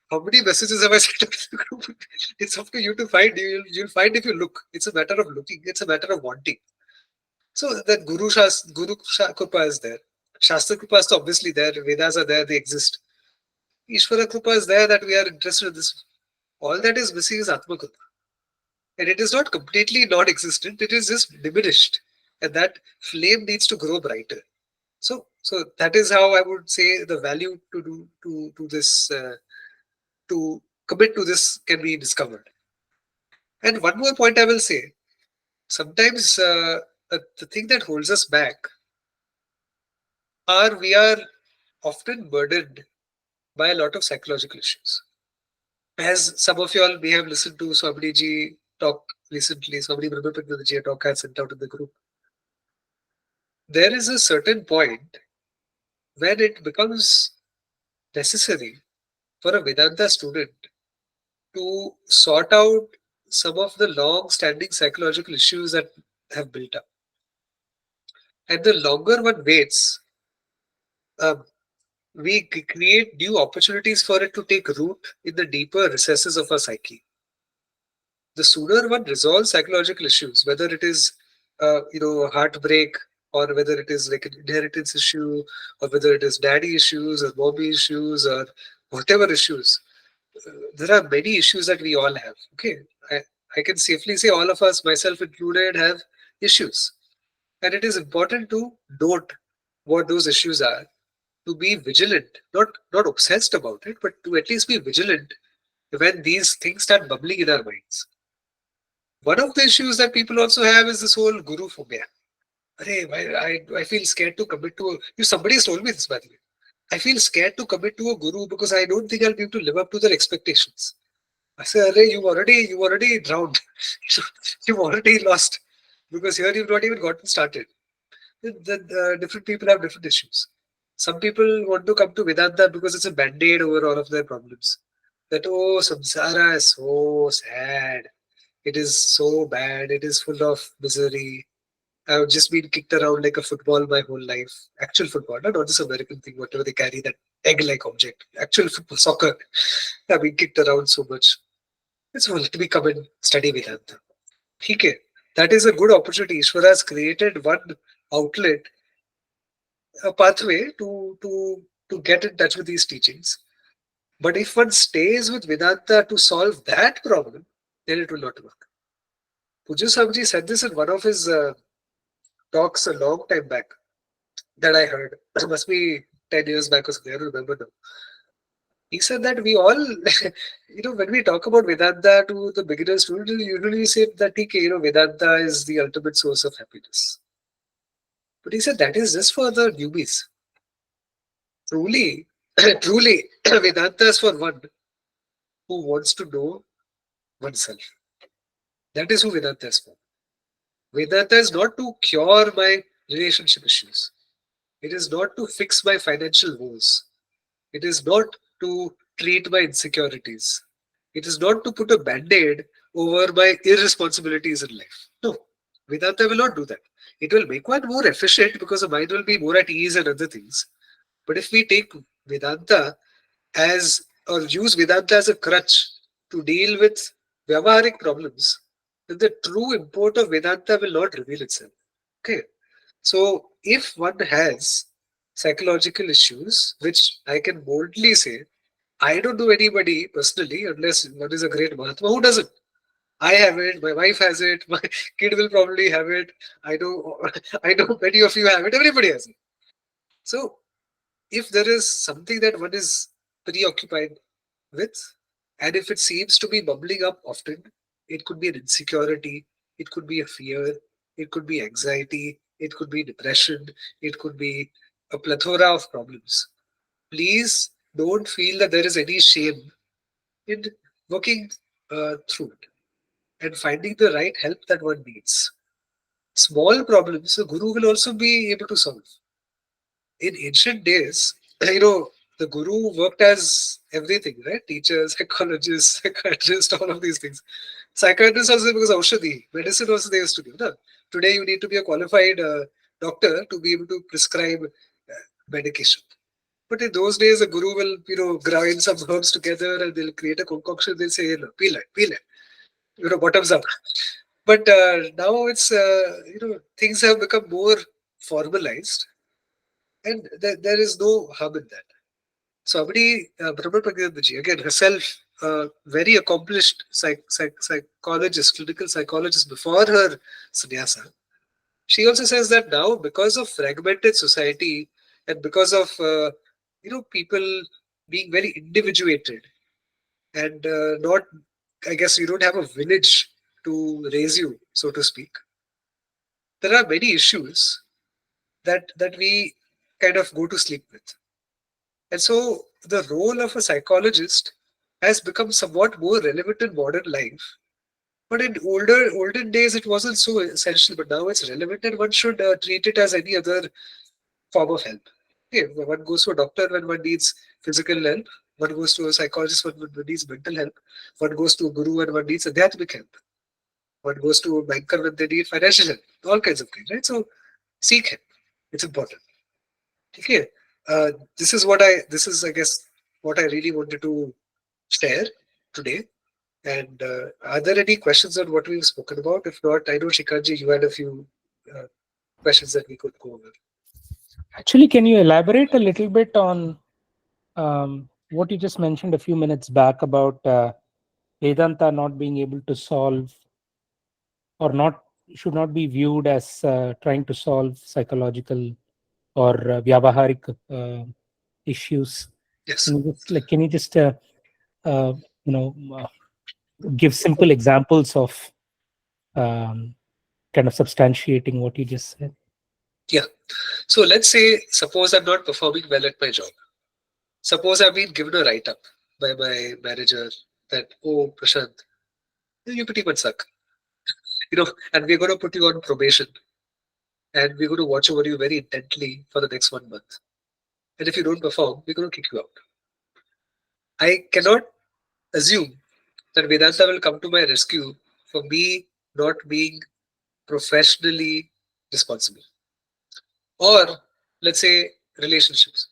A: how many messages have I sent to the group? It's up to you to find. You'll find if you look. It's a matter of looking. It's a matter of wanting. So that Kripa is there. Shastra Kripa is obviously there. Vedas are there. They exist. Ishvara Kripa is there that we are interested in this. All that is missing is Atma Kripa. And it is not completely non-existent. It is just diminished. And that flame needs to grow brighter. So that is how I would say the value to do to this to commit to this can be discovered. And one more point I will say: sometimes the thing that holds us back are we are often burdened by a lot of psychological issues. As some of you all may have listened to Swamiji ji talk recently, Swamiji Brahmapatnanda ji talk I sent out in the group. There is a certain point when it becomes necessary for a Vedanta student to sort out some of the long-standing psychological issues that have built up. And the longer one waits, um, we create new opportunities for it to take root in the deeper recesses of our psyche. The sooner one resolves psychological issues, whether it is, heartbreak, or whether it is like an inheritance issue, or whether it is daddy issues or mommy issues or whatever issues, there are many issues that we all have. Okay, I can safely say all of us, myself included, have issues, and it is important to note what those issues are, to be vigilant, not obsessed about it, but to at least be vigilant when these things start bubbling in our minds. One of the issues that people also have is this whole guru phobia. Arey, I feel scared to commit to somebody has told me this, by the way. I feel scared to commit to a guru because I don't think I'll be able to live up to their expectations. I say, Arey, you already drowned. You've already lost. Because here you've not even gotten started. Different people have different issues. Some people want to come to Vedanta because it's a band-aid over all of their problems. That, oh, samsara is so sad. It is so bad. It is full of misery. I've just been kicked around like a football my whole life. Actual football, not this American thing, whatever they carry, that egg-like object. Actual football, soccer. I've been kicked around so much. It's well, let me come and study Vedanta. Okay. That is a good opportunity. Ishvara has created one outlet, a pathway to get in touch with these teachings. But if one stays with Vedanta to solve that problem, then it will not work. Pujya Swamiji said this in one of his talks a long time back that I heard. It must be 10 years back or something. I don't remember now. He said that we all, when we talk about Vedanta to the beginner student, we usually say that, Vedanta is the ultimate source of happiness. But he said that is just for the newbies. Truly, truly, Vedanta is for one who wants to know oneself. That is who Vedanta is for. Vedanta is not to cure my relationship issues. It is not to fix my financial woes. It is not to treat my insecurities. It is not to put a band-aid over my irresponsibilities in life. No, Vedanta will not do that. It will make one more efficient because the mind will be more at ease and other things. But if we take Vedanta as or use Vedanta as a crutch to deal with Vyavaharik problems, then the true import of Vedanta will not reveal itself. Okay. So if one has psychological issues, which I can boldly say, I don't know anybody personally, unless one is a great Mahatma, who doesn't. I have it, my wife has it, my kid will probably have it. I know I know many of you have it, everybody has it. So if there is something that one is preoccupied with, and if it seems to be bubbling up often, it could be an insecurity, it could be a fear, it could be anxiety, it could be depression, it could be a plethora of problems. Please don't feel that there is any shame in working through it and finding the right help that one needs. Small problems, the guru will also be able to solve. In ancient days, the guru worked as everything, right? Teacher, psychologist, psychiatrist, all of these things. Psychiatrist also because Aushadhi, medicine also they used to give. No? Today you need to be a qualified doctor to be able to prescribe medication. But in those days, a guru will, grind some herbs together and they'll create a concoction. They'll say, peel it, bottoms up. But now it's, things have become more formalized and there is no harm in that. So, Brahma Pragyatji, again, herself, very accomplished psychologist, clinical psychologist before her sannyasa, she also says that now, because of fragmented society and because of, people being very individuated and not, I guess you don't have a village to raise you, so to speak. There are many issues that we kind of go to sleep with. And so the role of a psychologist has become somewhat more relevant in modern life. But in olden days, it wasn't so essential, but now it's relevant and one should treat it as any other form of help. Okay, one goes to a doctor when one needs physical help, one goes to a psychologist when one needs mental help, one goes to a guru when one needs adhyatmic help, one goes to a banker when they need financial help, all kinds of things, right? So seek help. It's important. Okay. This is, I guess, what I really wanted to share today. And are there any questions on what we've spoken about? If not, I know Shikanji, you had a few uh, questions that we could go over.
B: Actually, can you elaborate a little bit on what you just mentioned a few minutes back about Vedanta not being able to solve, or not should not be viewed as trying to solve psychological or vyavaharik issues?
A: Yes.
B: Can you just uh, you know uh, give simple examples of um, kind of substantiating what you just said?
A: Yeah. So let's say, suppose I'm not performing well at my job. Suppose I've been given a write up by my manager that, oh, Prashant, you pretty much suck. And we're going to put you on probation and we're going to watch over you very intently for the next 1 month. And if you don't perform, we're going to kick you out. I cannot assume that Vedanta will come to my rescue for me not being professionally responsible. Or let's say relationships.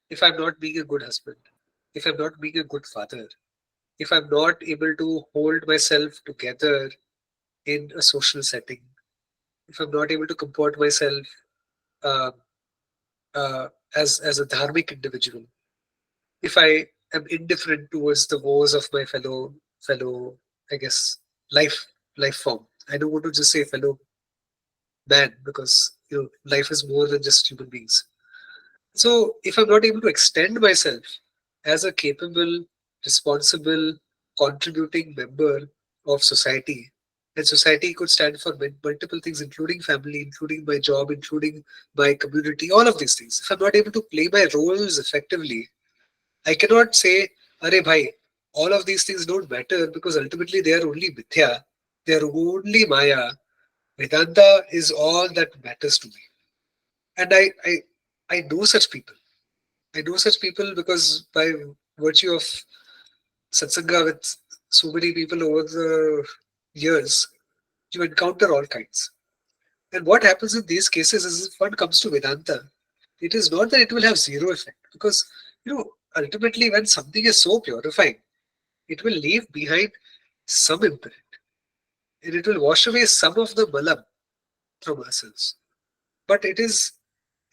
A: If I'm not being a good husband, if I'm not being a good father, if I'm not able to hold myself together in a social setting, if I'm not able to comport myself uh, as a dharmic individual, if I am indifferent towards the woes of my fellow, I guess, life form. I don't want to just say fellow man because life is more than just human beings. So if I'm not able to extend myself as a capable, responsible, contributing member of society, and society could stand for multiple things, including family, including my job, including my community, all of these things. If I'm not able to play my roles effectively, I cannot say, Are bhai, all of these things don't matter because ultimately they are only mithya, they are only maya. Vedanta is all that matters to me. And I know such people. I know such people because by virtue of satsanga with so many people over the years, you encounter all kinds. And what happens in these cases is if one comes to Vedanta, it is not that it will have zero effect because, ultimately when something is so purifying, it will leave behind some imprint and it will wash away some of the malam from ourselves. But it is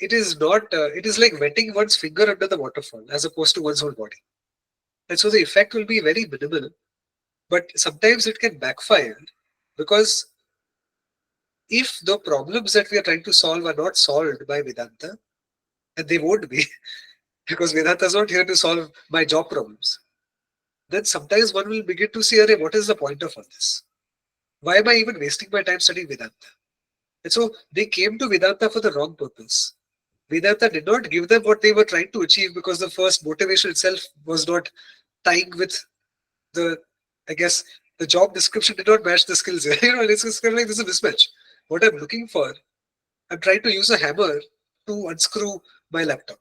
A: not, it is like wetting one's finger under the waterfall as opposed to one's whole body. And so the effect will be very minimal, but sometimes it can backfire because if the problems that we are trying to solve are not solved by Vedanta, and they won't be, because Vedanta is not here to solve my job problems, then sometimes one will begin to see, Arey, what is the point of all this? Why am I even wasting my time studying Vedanta? And so they came to Vedanta for the wrong purpose. Vedanta did not give them what they were trying to achieve because the first motivation itself was not tying with the, I guess, the job description did not match the skills. It's just kind of like this is a mismatch. What I'm looking for, I'm trying to use a hammer to unscrew my laptop.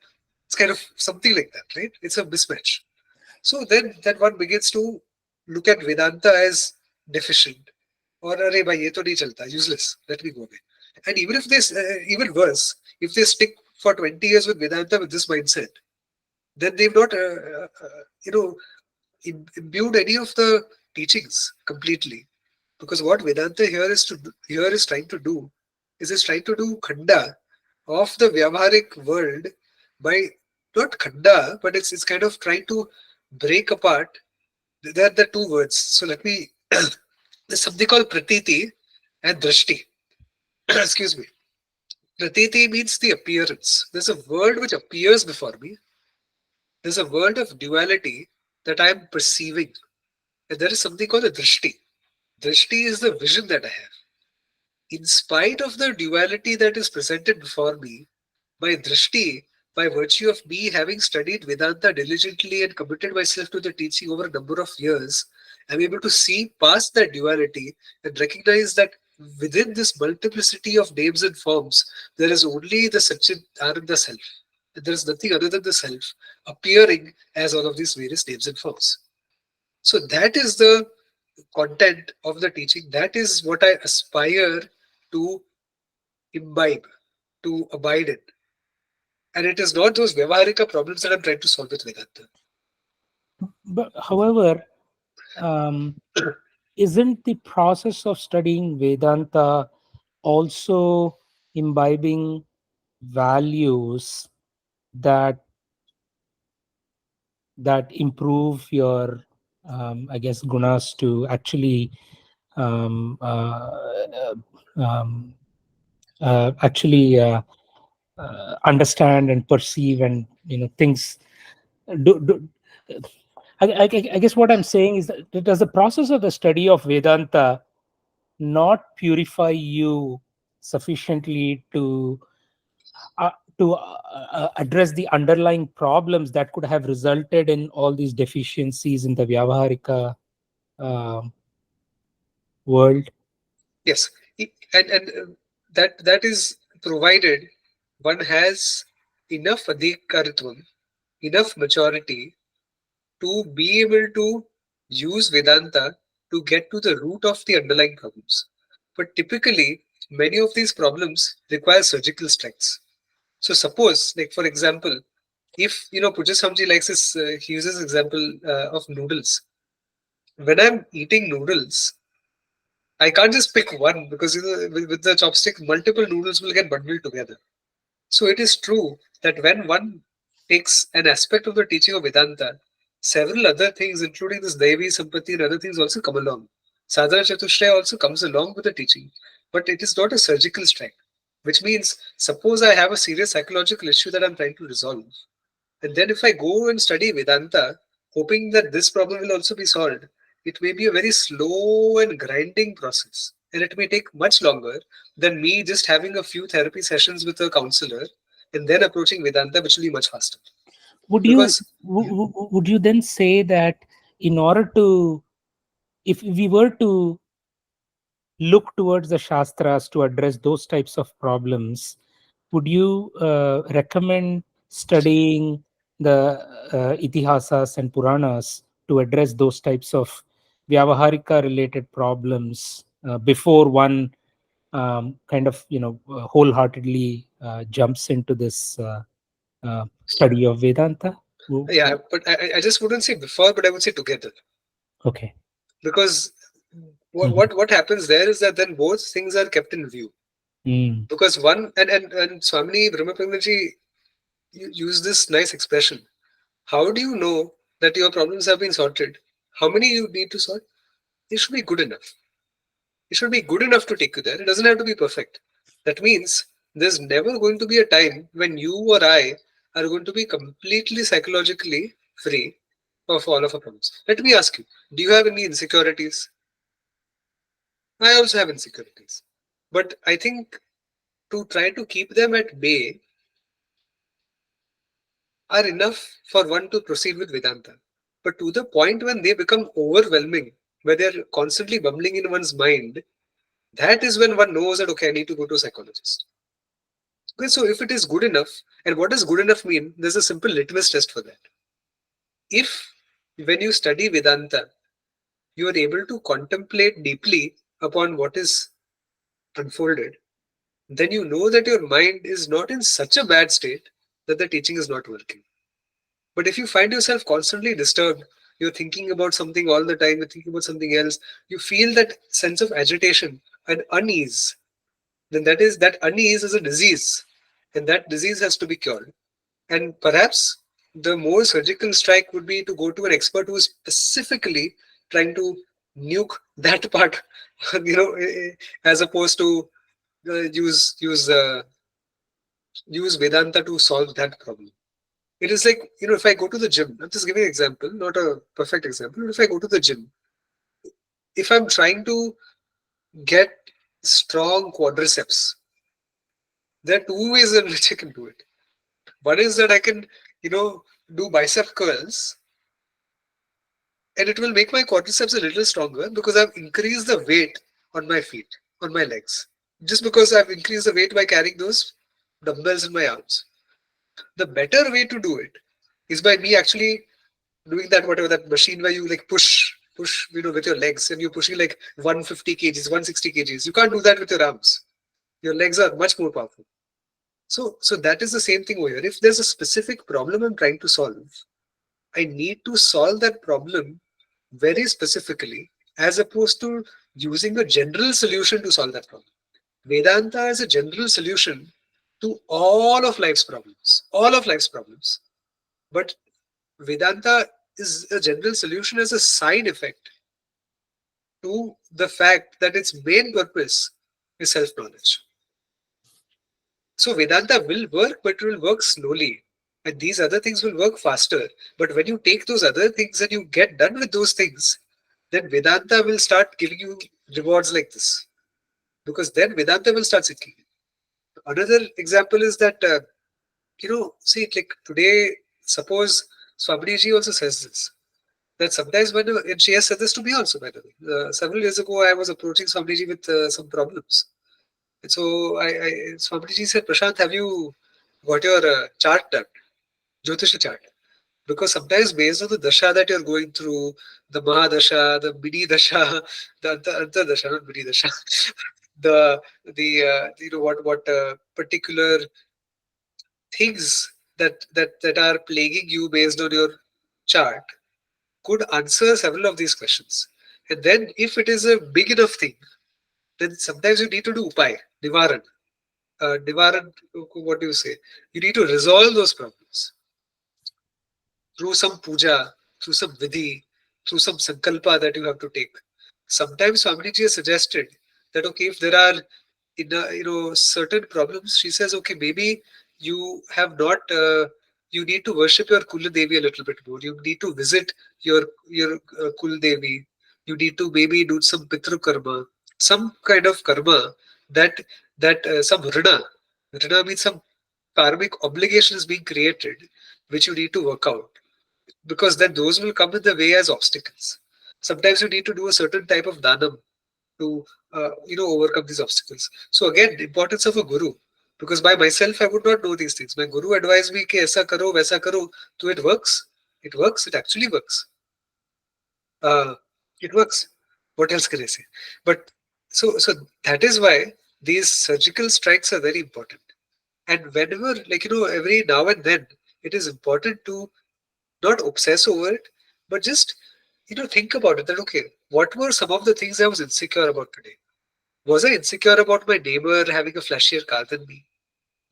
A: It's kind of something like that, right? It's a mismatch. So then one begins to look at Vedanta as deficient. Or array bhai, ye to nahi chalta, useless. Let me go away. And even if this, even worse, if they stick for 20 years with Vedanta with this mindset, then they've not, imbued any of the teachings completely. Because what Vedanta here is trying to do is it's trying to do khanda of the Vyavaharik world by not khanda, but it's kind of trying to break apart. There are the two words. So let me. There's something called pratiti and drishti. Excuse me. Pratiti means the appearance. There's a world which appears before me. There's a world of duality that I'm perceiving. And there is something called a drishti. Drishti is the vision that I have. In spite of the duality that is presented before me, my drishti, by virtue of me having studied Vedanta diligently and committed myself to the teaching over a number of years, I'm able to see past that duality and recognize that within this multiplicity of names and forms, there is only the Satchit Ananda self. And there is nothing other than the self appearing as all of these various names and forms. So that is the content of the teaching. That is what I aspire to imbibe, to abide in. And it is not those Vyavaharika problems that I'm trying to solve with Vedanta.
B: But however, um, isn't the process of studying Vedanta also imbibing values that improve your, I guess, gunas to actually um, uh, um, actually understand and perceive and things. Do, I guess what I'm saying is that does the process of the study of Vedanta not purify you sufficiently uh, to address the underlying problems that could have resulted in all these deficiencies in the Vyavaharika uh, world?
A: Yes. And that is provided one has enough adhikaritvam, enough maturity to be able to use Vedanta to get to the root of the underlying problems. But typically, many of these problems require surgical strikes. So suppose, like for example, if Puja Samji likes this, he uses example of noodles. When I'm eating noodles, I can't just pick one because with the chopstick, multiple noodles will get bundled together. So it is true that when one takes an aspect of the teaching of Vedanta, several other things, including this Devi Sampati and other things, also come along. Sadhana Chatushraya also comes along with the teaching, but it is not a surgical strike, which means suppose I have a serious psychological issue that I'm trying to resolve. And then if I go and study Vedanta, hoping that this problem will also be solved, it may be a very slow and grinding process. And it may take much longer than me just having a few therapy sessions with a counselor and then approaching Vedanta, which will be much faster.
B: Would you
A: Because, yeah,
B: would you then say that in order to, if we were to look towards the Shastras to address those types of problems, would you recommend studying the Itihasas and Puranas to address those types of Vyavaharika related problems before one kind of wholeheartedly jumps into this study of Vedanta?
A: Yeah, but I just wouldn't say before, but I would say together.
B: Okay.
A: Because what,
B: Mhm.
A: what what happens there is that then both things are kept in view.
B: Mm.
A: Because one and Swamini Brahmapandaji use this nice expression. How do you know that your problems have been sorted? How many you need to sort? It should be good enough. It should be good enough to take you there. It doesn't have to be perfect. That means there's never going to be a time when you or I are going to be completely psychologically free of all of our problems. Let me ask you, do you have any insecurities? I also have insecurities. But I think to try to keep them at bay are enough for one to proceed with Vedanta. But to the point when they become overwhelming, where they're constantly bubbling in one's mind, that is when one knows that, okay, I need to go to a psychologist. Okay, so if it is good enough, and what does good enough mean? There's a simple litmus test for that. If when you study Vedanta, you are able to contemplate deeply upon what is unfolded, then you know that your mind is not in such a bad state that the teaching is not working. But if you find yourself constantly disturbed, you're thinking about something all the time, you're thinking about something else, you feel that sense of agitation and unease, then that unease is a disease. And that disease has to be cured. And perhaps the more surgical strike would be to go to an expert who is specifically trying to nuke that part, as opposed to use Vedanta to solve that problem. It is like, if I go to the gym, I'm just giving an example, not a perfect example, but if I go to the gym, if I'm trying to get strong quadriceps, there are two ways in which I can do it. One is that I can, do bicep curls, and it will make my quadriceps a little stronger because I've increased the weight on my feet, on my legs. Just because I've increased the weight by carrying those dumbbells in my arms. The better way to do it is by me actually doing that, whatever that machine where you like push with your legs, and you're pushing like 150 kgs, 160 kgs. You can't do that with your arms. Your legs are much more powerful. So that is the same thing over here. If there's a specific problem I'm trying to solve, I need to solve that problem very specifically, as opposed to using a general solution to solve that problem. Vedanta is a general solution to all of life's problems. All of life's problems. But Vedanta is a general solution as a side effect to the fact that its main purpose is self-knowledge. So Vedanta will work, but it will work slowly. And these other things will work faster. But when you take those other things and you get done with those things, then Vedanta will start giving you rewards like this. Because then Vedanta will start sinking. Another example is that, see, like today, suppose Swamiji also says this, that sometimes and she has said this to me also, by the way. Several years ago, I was approaching Swamiji with some problems. And so Swamiji said, Prashant, have you got your chart done? Jyotisha chart. Because sometimes based on the dasha that you're going through, the Mahadasha, the Bidi Dasha, the Anta Dasha, not Bidi Dasha, what particular things that are plaguing you based on your chart could answer several of these questions. And then if it is a big enough thing, then sometimes you need to do upay, nivaran. Nivaran, what do you say? You need to resolve those problems through some puja, through some vidhi, through some sankalpa that you have to take. Sometimes Swamiji has suggested that, okay, if there are certain problems, she says, okay, maybe you have not you need to worship your Kul Devi a little bit more. You need to visit your Kul Devi. You need to maybe do some pitru karma, some kind of karma that some rina. Rina means some karmic obligations being created, which you need to work out, because then those will come in the way as obstacles. Sometimes you need to do a certain type of dhanam to overcome these obstacles. So again, the importance of a guru, because by myself I would not know these things. My guru advised me कि ऐसा करो वैसा करो, so it works. It works. It actually works. uh, it works. What else can I say? But so that is why these surgical strikes are very important. And whenever, like, every now and then, it is important to not obsess over it, but just, think about it that, okay, what were some of the things I was insecure about today? Was I insecure about my neighbor having a flashier car than me?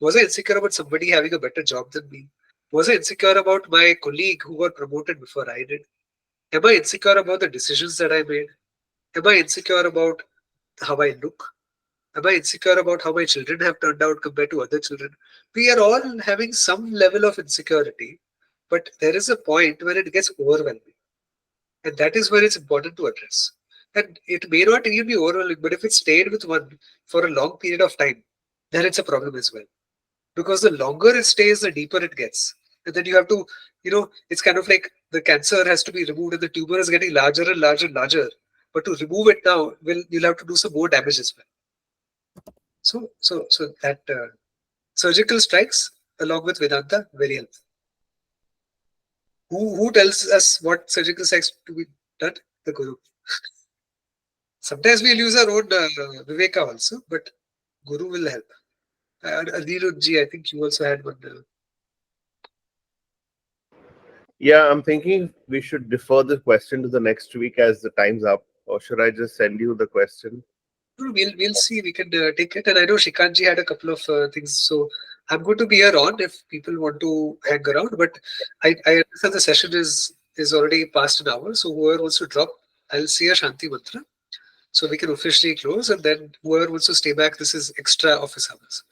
A: Was I insecure about somebody having a better job than me? Was I insecure about my colleague who got promoted before I did? Am I insecure about the decisions that I made? Am I insecure about how I look? Am I insecure about how my children have turned out compared to other children? We are all having some level of insecurity, but there is a point when it gets overwhelming. And that is where it's important to address. And it may not even be overwhelming, but if it stayed with one for a long period of time, then it's a problem as well. Because the longer it stays, the deeper it gets. And then you have to, it's kind of like the cancer has to be removed and the tumor is getting larger and larger and larger. But to remove it now, you'll have to do some more damage as well. So that surgical strikes along with Vedanta very helpful. Who tells us what surgical strikes to be done? The Guru. Sometimes we'll use our own Viveka also, but Guru will help. Anirudh, I think you also had one.
C: Yeah, I'm thinking we should defer the question to the next week as the time's up, or should I just send you the question?
A: We'll see. We can take it. And I know Shrikantji had a couple of things. So I'm going to be here on if people want to hang around. But I understand the session is already past an hour. So whoever wants to drop, I'll see a Shanti Mantra. So we can officially close. And then whoever wants to stay back, this is extra office hours.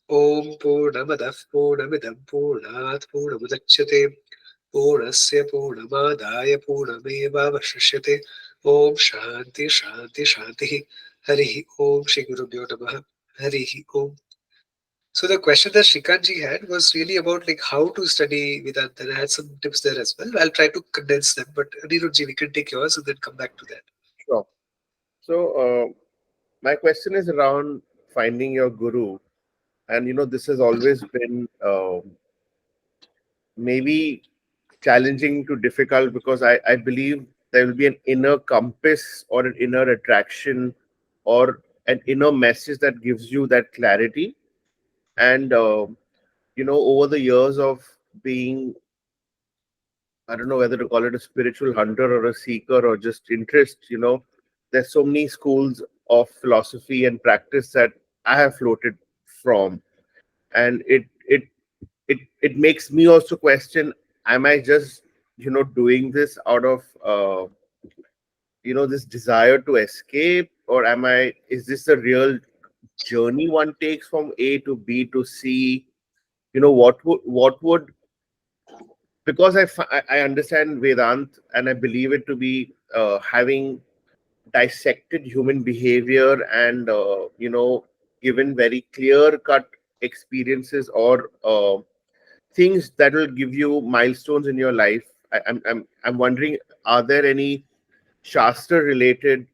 A: Om Purnamadah Purnamidam Purnat Purnamudachyate Purnasya Purnamadaya Purnamevavashishyate Om Shanti Shanti Shanti Harihi Om Shri Gurubhyo Namaha Harihi Om. So the question that Shrikantji had was really about like how to study Vedanta, and I had some tips there as well. I'll try to condense them, but Anirudhji, we can take yours and then come back to that.
C: Sure. So, my question is around finding your guru. And, this has always been maybe challenging to difficult because I believe there will be an inner compass or an inner attraction or an inner message that gives you that clarity. And, over the years of being, I don't know whether to call it a spiritual hunter or a seeker or just interest, there's so many schools of philosophy and practice that I have floated from. And it makes me also question, am I just, doing this out of, this desire to escape, or is this a real journey one takes from A to B to C? What would because I understand Vedant and I believe it to be having dissected human behavior and given very clear cut experiences or things that will give you milestones in your life. I'm wondering, are there any Shastra related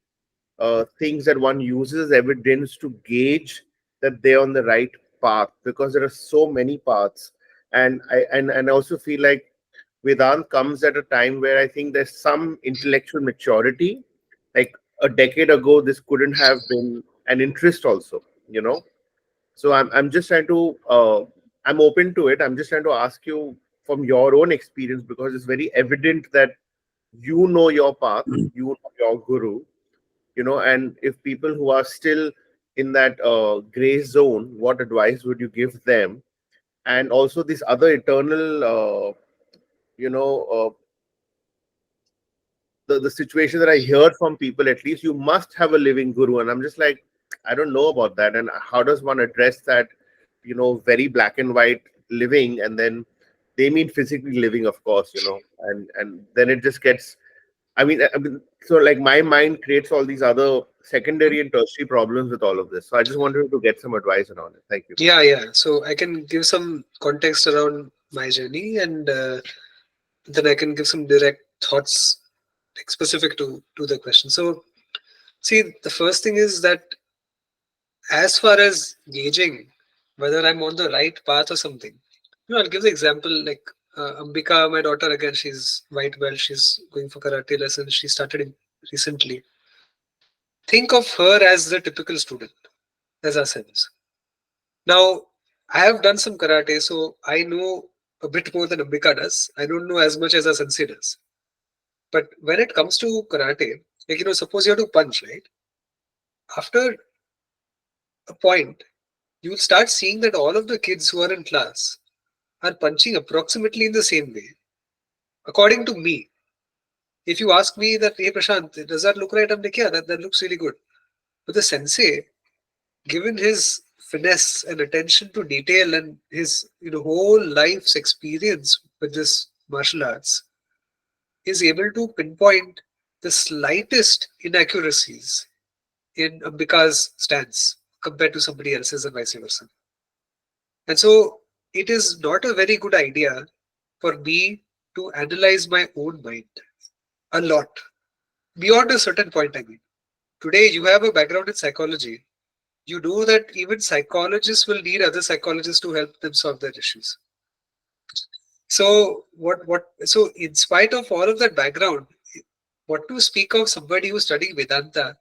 C: things that one uses as evidence to gauge that they're on the right path? Because there are so many paths, and I also feel like Vedant comes at a time where I think there's some intellectual maturity. Like a decade ago, this couldn't have been an interest also, So I'm just trying to I'm open to it. I'm just trying to ask you from your own experience because it's very evident that you know your path, you know your guru, and if people who are still in that gray zone, what advice would you give them? And also this other eternal you know uh, the situation that I hear from people, at least you must have a living guru, and I'm just like, I don't know about that. And how does one address that, very black and white living? And then they mean physically living, of course, and then it just gets, I mean, so like my mind creates all these other secondary and tertiary problems with all of this. So I just wanted to get some advice around it. Thank you.
A: Yeah. So I can give some context around my journey, and then I can give some direct thoughts like, specific to the question. So, see, the first thing is that as far as gauging whether I'm on the right path or something, I'll give the example like Ambika, my daughter, again, she's white belt, she's going for karate lessons, she started recently. Think of her as the typical student. as ourselves. Now, I have done some karate, so I know a bit more than Ambika does. I don't know as much as a sensei does. But when it comes to karate, like, suppose you have to punch, right? After a point, you'll start seeing that all of the kids who are in class are punching approximately in the same way. According to me, if you ask me that, hey Prashant, does that look right? I'm like, yeah, that looks really good. But the sensei, given his finesse and attention to detail and his whole life's experience with this martial arts, is able to pinpoint the slightest inaccuracies in Ambika's stance compared to somebody else's and vice versa. And so it is not a very good idea for me to analyze my own mind a lot. Beyond a certain point, I mean. Today, you have a background in psychology. You know that even psychologists will need other psychologists to help them solve their issues. So so in spite of all of that background, what to speak of somebody who's studying Vedanta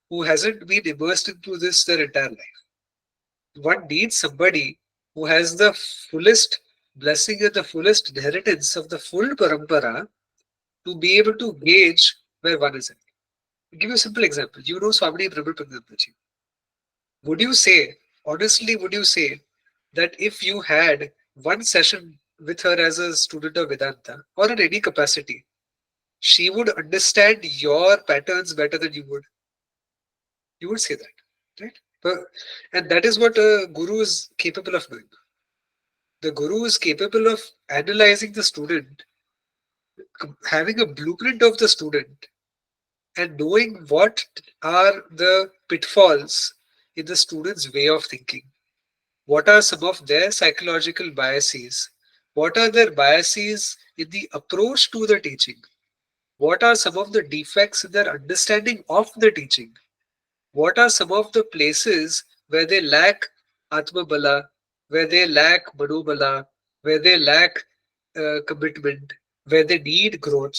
A: who hasn't been immersed into this their entire life? One needs somebody who has the fullest blessing and the fullest inheritance of the full parampara to be able to gauge where one is at. I'll give you a simple example. You know Swami Prabhupada. Would you say, honestly, would you say that if you had one session with her as a student of Vedanta or in any capacity, she would understand your patterns better than you would? You would say that, right? And that is what a guru is capable of doing. The guru is capable of analyzing the student, having a blueprint of the student, and knowing what are the pitfalls in the student's way of thinking. What are some of their psychological biases? What are their biases in the approach to the teaching? What are some of the defects in their understanding of the teaching? What are some of the places where they lack Atmabala, where they lack Manobala, where they lack commitment, where they need growth?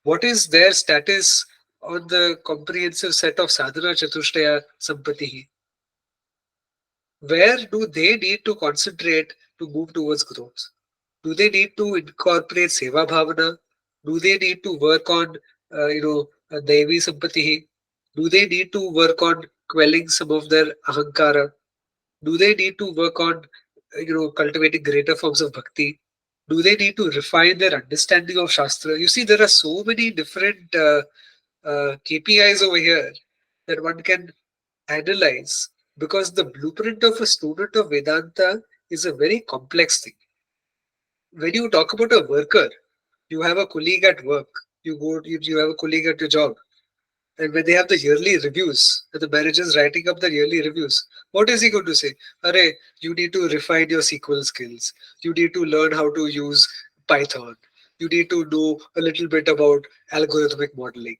A: What is their status on the comprehensive set of Sadhana Chatushtaya Sampati? Where do they need to concentrate to move towards growth? Do they need to incorporate Seva Bhavana? Do they need to work on, Devi Sampati? Do they need to work on quelling some of their ahankara? Do they need to work on, cultivating greater forms of bhakti? Do they need to refine their understanding of Shastra? You see, there are so many different KPIs over here that one can analyze, because the blueprint of a student of Vedanta is a very complex thing. When you talk about a worker, you have a colleague at work, you have a colleague at your job, and when they have the yearly reviews, and the manager is writing up the yearly reviews, what is he going to say? Arey, you need to refine your SQL skills. You need to learn how to use Python. You need to know a little bit about algorithmic modeling.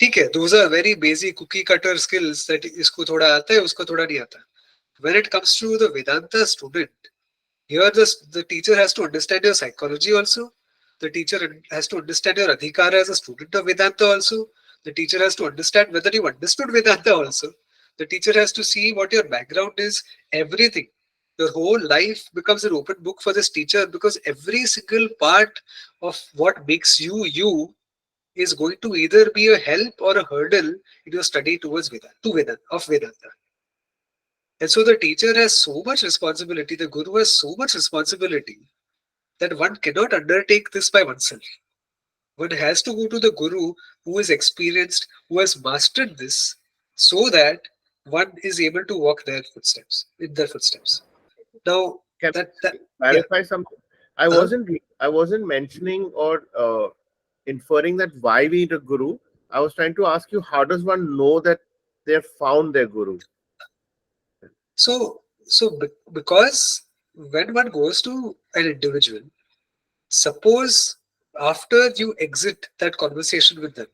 A: ठीक है, those are very basic cookie cutter skills that इसको थोड़ा आता है, उसको थोड़ा नहीं आता. When it comes to the Vedanta student, here the teacher has to understand your psychology also. The teacher has to understand your adhikara as a student of Vedanta also. The teacher has to understand whether you understood Vedanta also. The teacher has to see what your background is, everything. Your whole life becomes an open book for this teacher, because every single part of what makes you you is going to either be a help or a hurdle in your study towards Vedanta. And so the teacher has so much responsibility, the guru has so much responsibility, that one cannot undertake this by oneself. One has to go to the guru who is experienced, who has mastered this, so that one is able to walk in their footsteps. Now,
C: Can
A: that
C: I
A: yeah,
C: clarify something? I
A: uh,
C: wasn't mentioning or inferring that why we need a guru. I was trying to ask you, how does one know that they've found their guru?
A: because when one goes to an individual, suppose after you exit that conversation with them,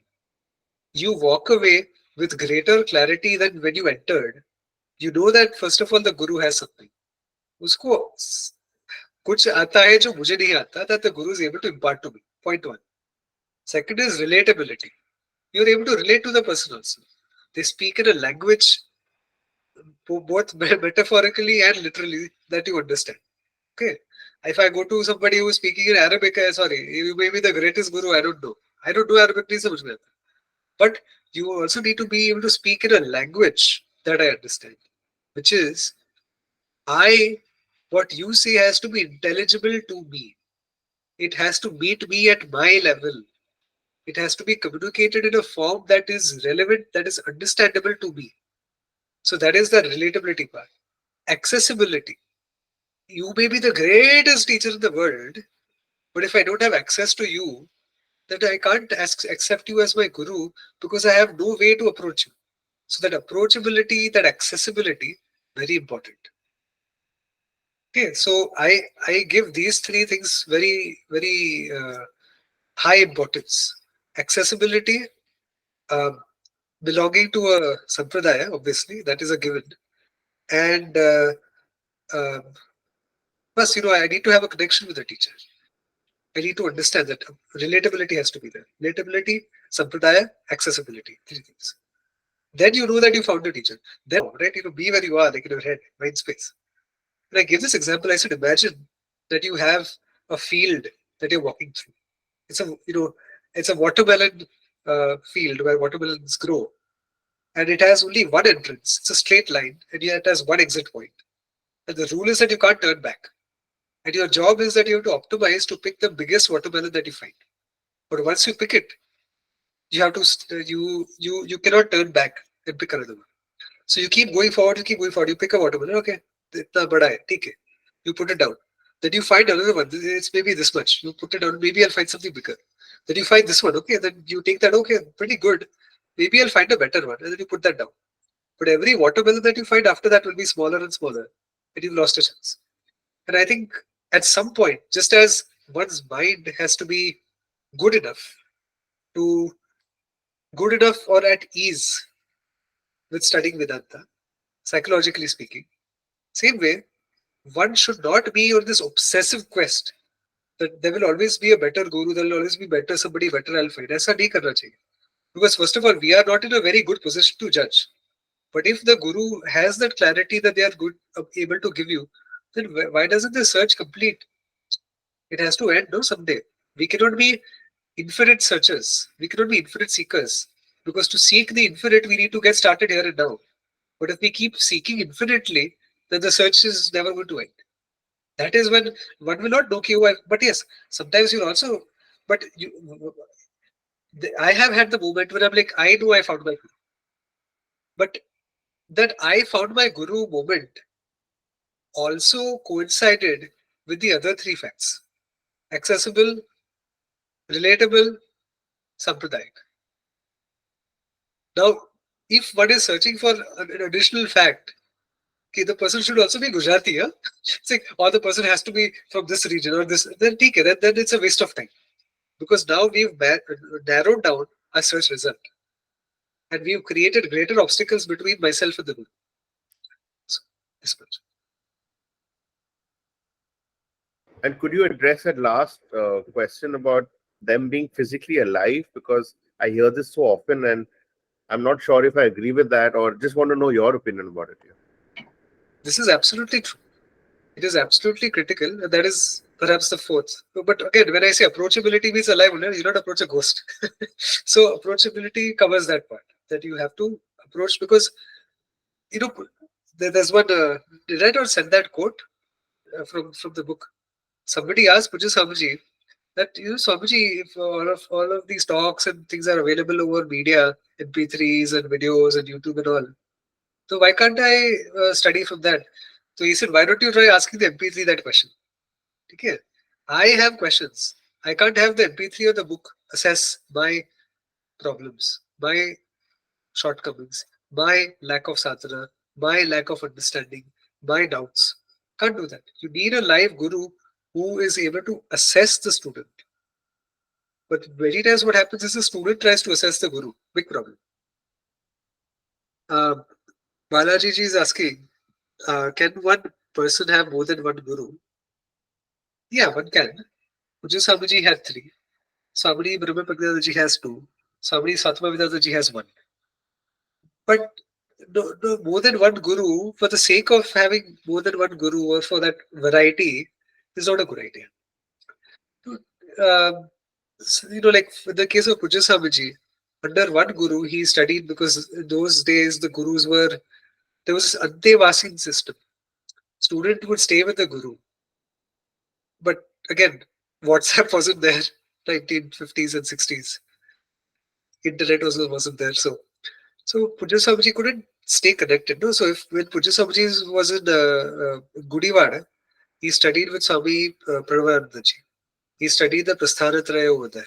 A: you walk away with greater clarity than when you entered. You know that first of all the guru has something. उसको कुछ आता है जो मुझे नहीं आता, that the guru is able to impart to me. Point one. Second is relatability. You're able to relate to the person also. They speak in a language both metaphorically and literally, that you understand. Okay. If I go to somebody who is speaking in Arabic, sorry, you may be the greatest guru, I don't know. I don't know Arabic, please समझ में आता. But you also need to be able to speak in a language that I understand, which is what you say has to be intelligible to me. It has to meet me at my level. It has to be communicated in a form that is relevant, that is understandable to me. So that is the relatability part. Accessibility. You may be the greatest teacher in the world, but if I don't have access to you, then I can't accept you as my guru because I have no way to approach you. So that approachability, that accessibility, very important. Okay, so I give these three things very high importance. Accessibility, um, belonging to a sampradaya, obviously, that is a given. And um, plus, I need to have a connection with the teacher. I need to understand that relatability has to be there. Relatability, sampradaya, accessibility, three things. Then you know that you found a teacher. Then, right, be where you are, like in your head, mind space. And I give this example, I said, imagine that you have a field that you're walking through. It's a watermelon field where watermelons grow. And it has only one entrance. It's a straight line, and yet it has one exit point. And the rule is that you can't turn back. And your job is that you have to optimize to pick the biggest watermelon that you find. But once you pick it, you have to you cannot turn back and pick another one. So you keep going forward. You pick a watermelon. Okay, itna bada hai, theek hai. You put it down. Then you find another one. It's maybe this much. You put it down. Maybe I'll find something bigger. Then you find this one. Okay, then you take that. Okay, pretty good. Maybe I'll find a better one. And then you put that down. But every watermelon that you find after that will be smaller and smaller. And you've lost a chance. And I think at some point, just as one's mind has to be good enough or at ease with studying Vedanta, psychologically speaking, same way, one should not be on this obsessive quest that there will always be a better guru, there will always be somebody better I'll find. ऐसा नहीं करना चाहिए. Because first of all, we are not in a very good position to judge. But if the guru has that clarity that they are good, able to give you, then why doesn't the search complete? It has to end, no, someday. We cannot be infinite searchers. We cannot be infinite seekers. Because to seek the infinite, we need to get started here and now. But if we keep seeking infinitely, then the search is never going to end. That is when one will not know you. But yes, sometimes you'll also. But I have had the moment where I'm like, I know I found my guru. But that I found my guru moment also coincided with the other three facts: accessible, relatable, sampradayic. Now, if one is searching for an additional fact, okay, the person should also be Gujarati, yeah? Or the person has to be from this region or this, then it's a waste of time. Because now we've narrowed down a search result. And we've created greater obstacles between myself and the guru. So, this much.
C: And could you address that last question about them being physically alive? Because I hear this so often and I'm not sure if I agree with that or just want to know your opinion about it here.
A: This is absolutely true. It is absolutely critical. And that is perhaps the fourth. But again, when I say approachability means alive, you not approach a ghost. So approachability covers that part. That you have to approach because, there's one, did I not send that quote from the book? Somebody asked Puja Swamiji that, Swamiji, if all of these talks and things are available over media, MP3s and videos and YouTube and all, so why can't I study from that? So he said, why don't you try asking the MP3 that question? Okay. I have questions. I can't have the MP3 or the book assess my problems, my shortcomings, my lack of sadhana, my lack of understanding, my doubts. Can't do that. You need a live guru who is able to assess the student. But many times what happens is the student tries to assess the guru. Big problem. Balaji ji is asking, can one person have more than one guru? Yeah, one can. Puja Swamiji had three. Swamiji Brahma Pragnanaji has two. Swamiji Satma Vedanta ji has one. But no, more than one guru for the sake of having more than one guru or for that variety is not a good idea. Like in the case of Pujya Swamiji, under one guru he studied because in those days the gurus were, there was this Antevasin system. Student would stay with the guru. But again, WhatsApp wasn't there, 1950s and 60s. Internet also wasn't there. So Pujya Swamiji couldn't stay connected. No, so if when Pujya Swamiji was in Gudivada, he studied with Swami Prabhavanandaji. He studied the Prasthanatraya over there.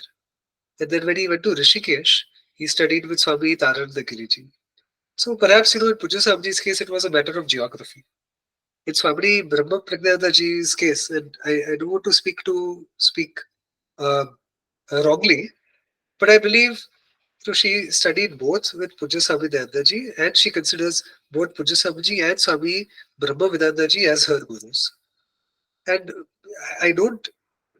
A: And then when he went to Rishikesh, he studied with Swami Taranandagiriji. So perhaps, in Pujya Swamiji's case, it was a matter of geography. In Swami Brahma Pragnadaji's case, and I don't want to speak wrongly, but I believe she studied both with Pujya Swami Dayandaji, and she considers both Pujya Swamiji and Swami Brahma Vedantaji as her gurus. And I don't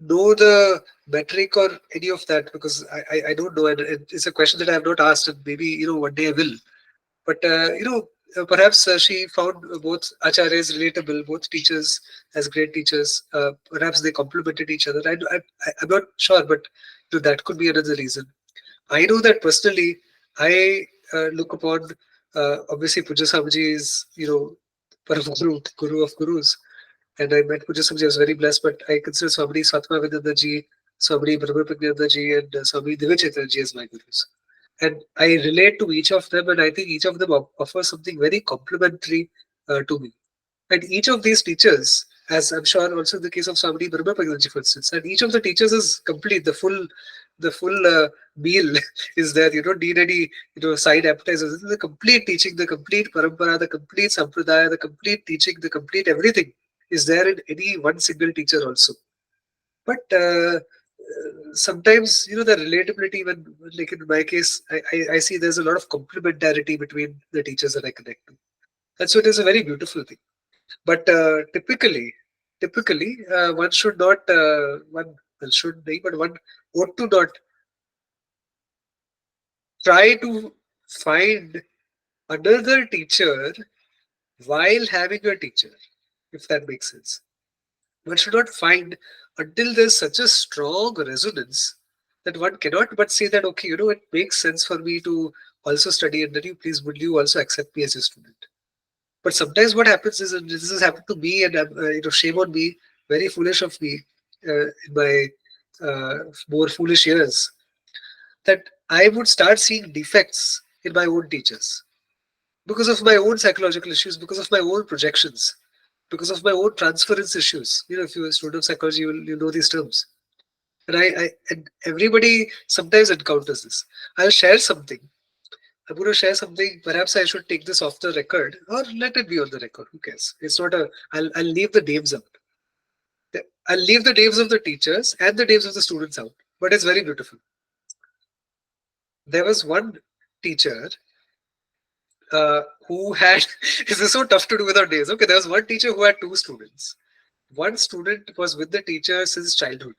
A: know the metric or any of that because I don't know, and it's a question that I have not asked, and maybe one day I will. But perhaps she found both acharyas relatable, both teachers as great teachers. Perhaps they complemented each other. I'm not sure, but that could be another reason. I know that personally, I look upon obviously Pujya Swamiji is Param Guru of Gurus, and I met Pujya Swamiji. I was very blessed, but I consider Swami Swatma Vedantaji, Swami Brahma Pragnandaji, and Swami Divyachetanji as my gurus. And I relate to each of them, and I think each of them offers something very complementary to me. And each of these teachers, as I'm sure also in the case of Swami Brahma Pragnandaji, for instance, and each of the teachers is complete. The full meal is there. You don't need any side appetizers. This is the complete teaching, the complete parampara, the complete sampradaya, the complete teaching, the complete everything is there in any one single teacher also. But sometimes the relatability, when like in my case, I see there's a lot of complementarity between the teachers that I connect to, and so it is a very beautiful thing. But typically one should not one well, should be, but one ought to not try to find another teacher while having a teacher, if that makes sense. One should not find until there's such a strong resonance that one cannot but say that, okay, it makes sense for me to also study under you. Please, would you also accept me as a student? But sometimes what happens is, and this has happened to me, and shame on me, very foolish of me in my more foolish years, that I would start seeing defects in my own teachers because of my own psychological issues, because of my own projections, because of my own transference issues. If you're a student of psychology, you know these terms. And and everybody sometimes encounters this. I'll share something. I'm going to share something. Perhaps I should take this off the record, or let it be on the record. Who cares? It's not a. I'll leave the names out. I'll leave the names of the teachers and the names of the students out. But it's very beautiful. There was one teacher who had. This is so tough to do without names. Okay, there was one teacher who had two students. One student was with the teacher since childhood.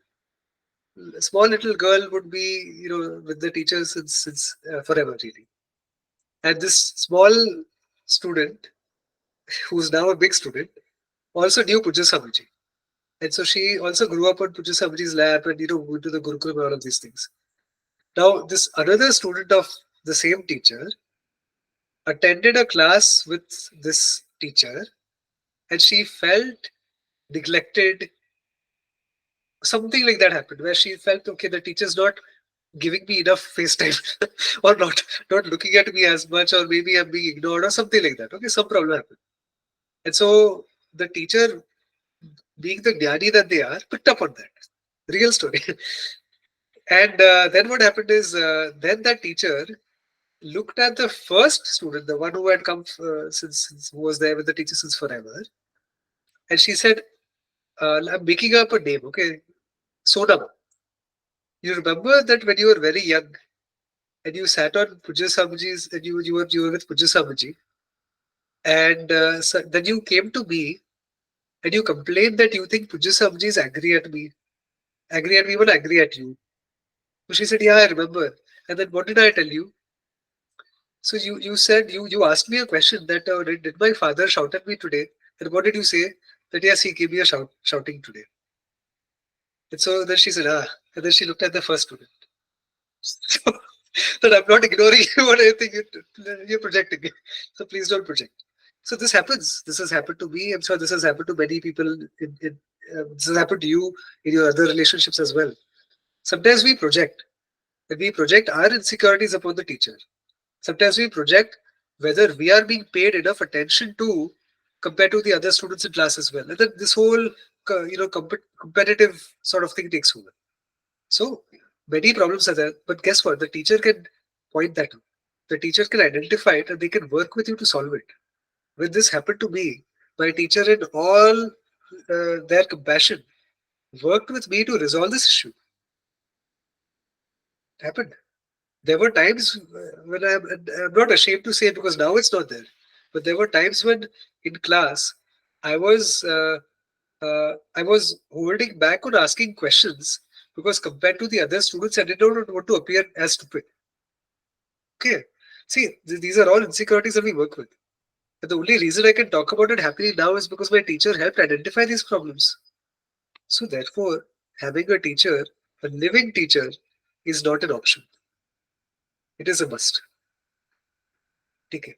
A: A small little girl would be, with the teacher since forever, really. And this small student, who's now a big student, also knew Pujya Swamiji. And so she also grew up on Pujya Swamiji's lap and, went to the Gurukulam and all of these things. Now, this another student of the same teacher attended a class with this teacher, and she felt neglected. Something like that happened where she felt, okay, the teacher's not giving me enough face time or not looking at me as much, or maybe I'm being ignored or something like that. Okay, some problem happened. And so the teacher, being the jnani that they are, picked up on that. Real story. And then what happened is, then that teacher looked at the first student, the one who had come who was there with the teacher since forever. And she said, I'm making up a name, okay? Sonam. You remember that when you were very young and you sat on Pujya Swamiji's, and you were with Pujya Swamiji, and so then you came to me and you complained that you think Pujya Swamiji is angry at me, but angry at you. So she said, yeah, I remember. And then what did I tell you? So you said you asked me a question that did my father shout at me today? And what did you say? That yes, he gave me a shouting today. And so then she said, ah. And then she looked at the first student. So that I'm not ignoring you or anything. You're projecting. So please don't project. So this happens. This has happened to me. I'm sure this has happened to many people. This has happened to you in your other relationships as well. Sometimes we project. And we project our insecurities upon the teacher. Sometimes we project whether we are being paid enough attention to compared to the other students in class as well. And then this whole competitive sort of thing takes over. So many problems are there, but guess what? The teacher can point that out. The teacher can identify it and they can work with you to solve it. When this happened to me, my teacher in all their compassion worked with me to resolve this issue. It happened. There were times when I'm not ashamed to say it because now it's not there. But there were times when in class I was holding back on asking questions because compared to the other students, I did not want to appear as stupid. Okay, see, these are all insecurities that we work with. And the only reason I can talk about it happily now is because my teacher helped identify these problems. So therefore, having a teacher, a living teacher, is not an option. It is a must. Okay.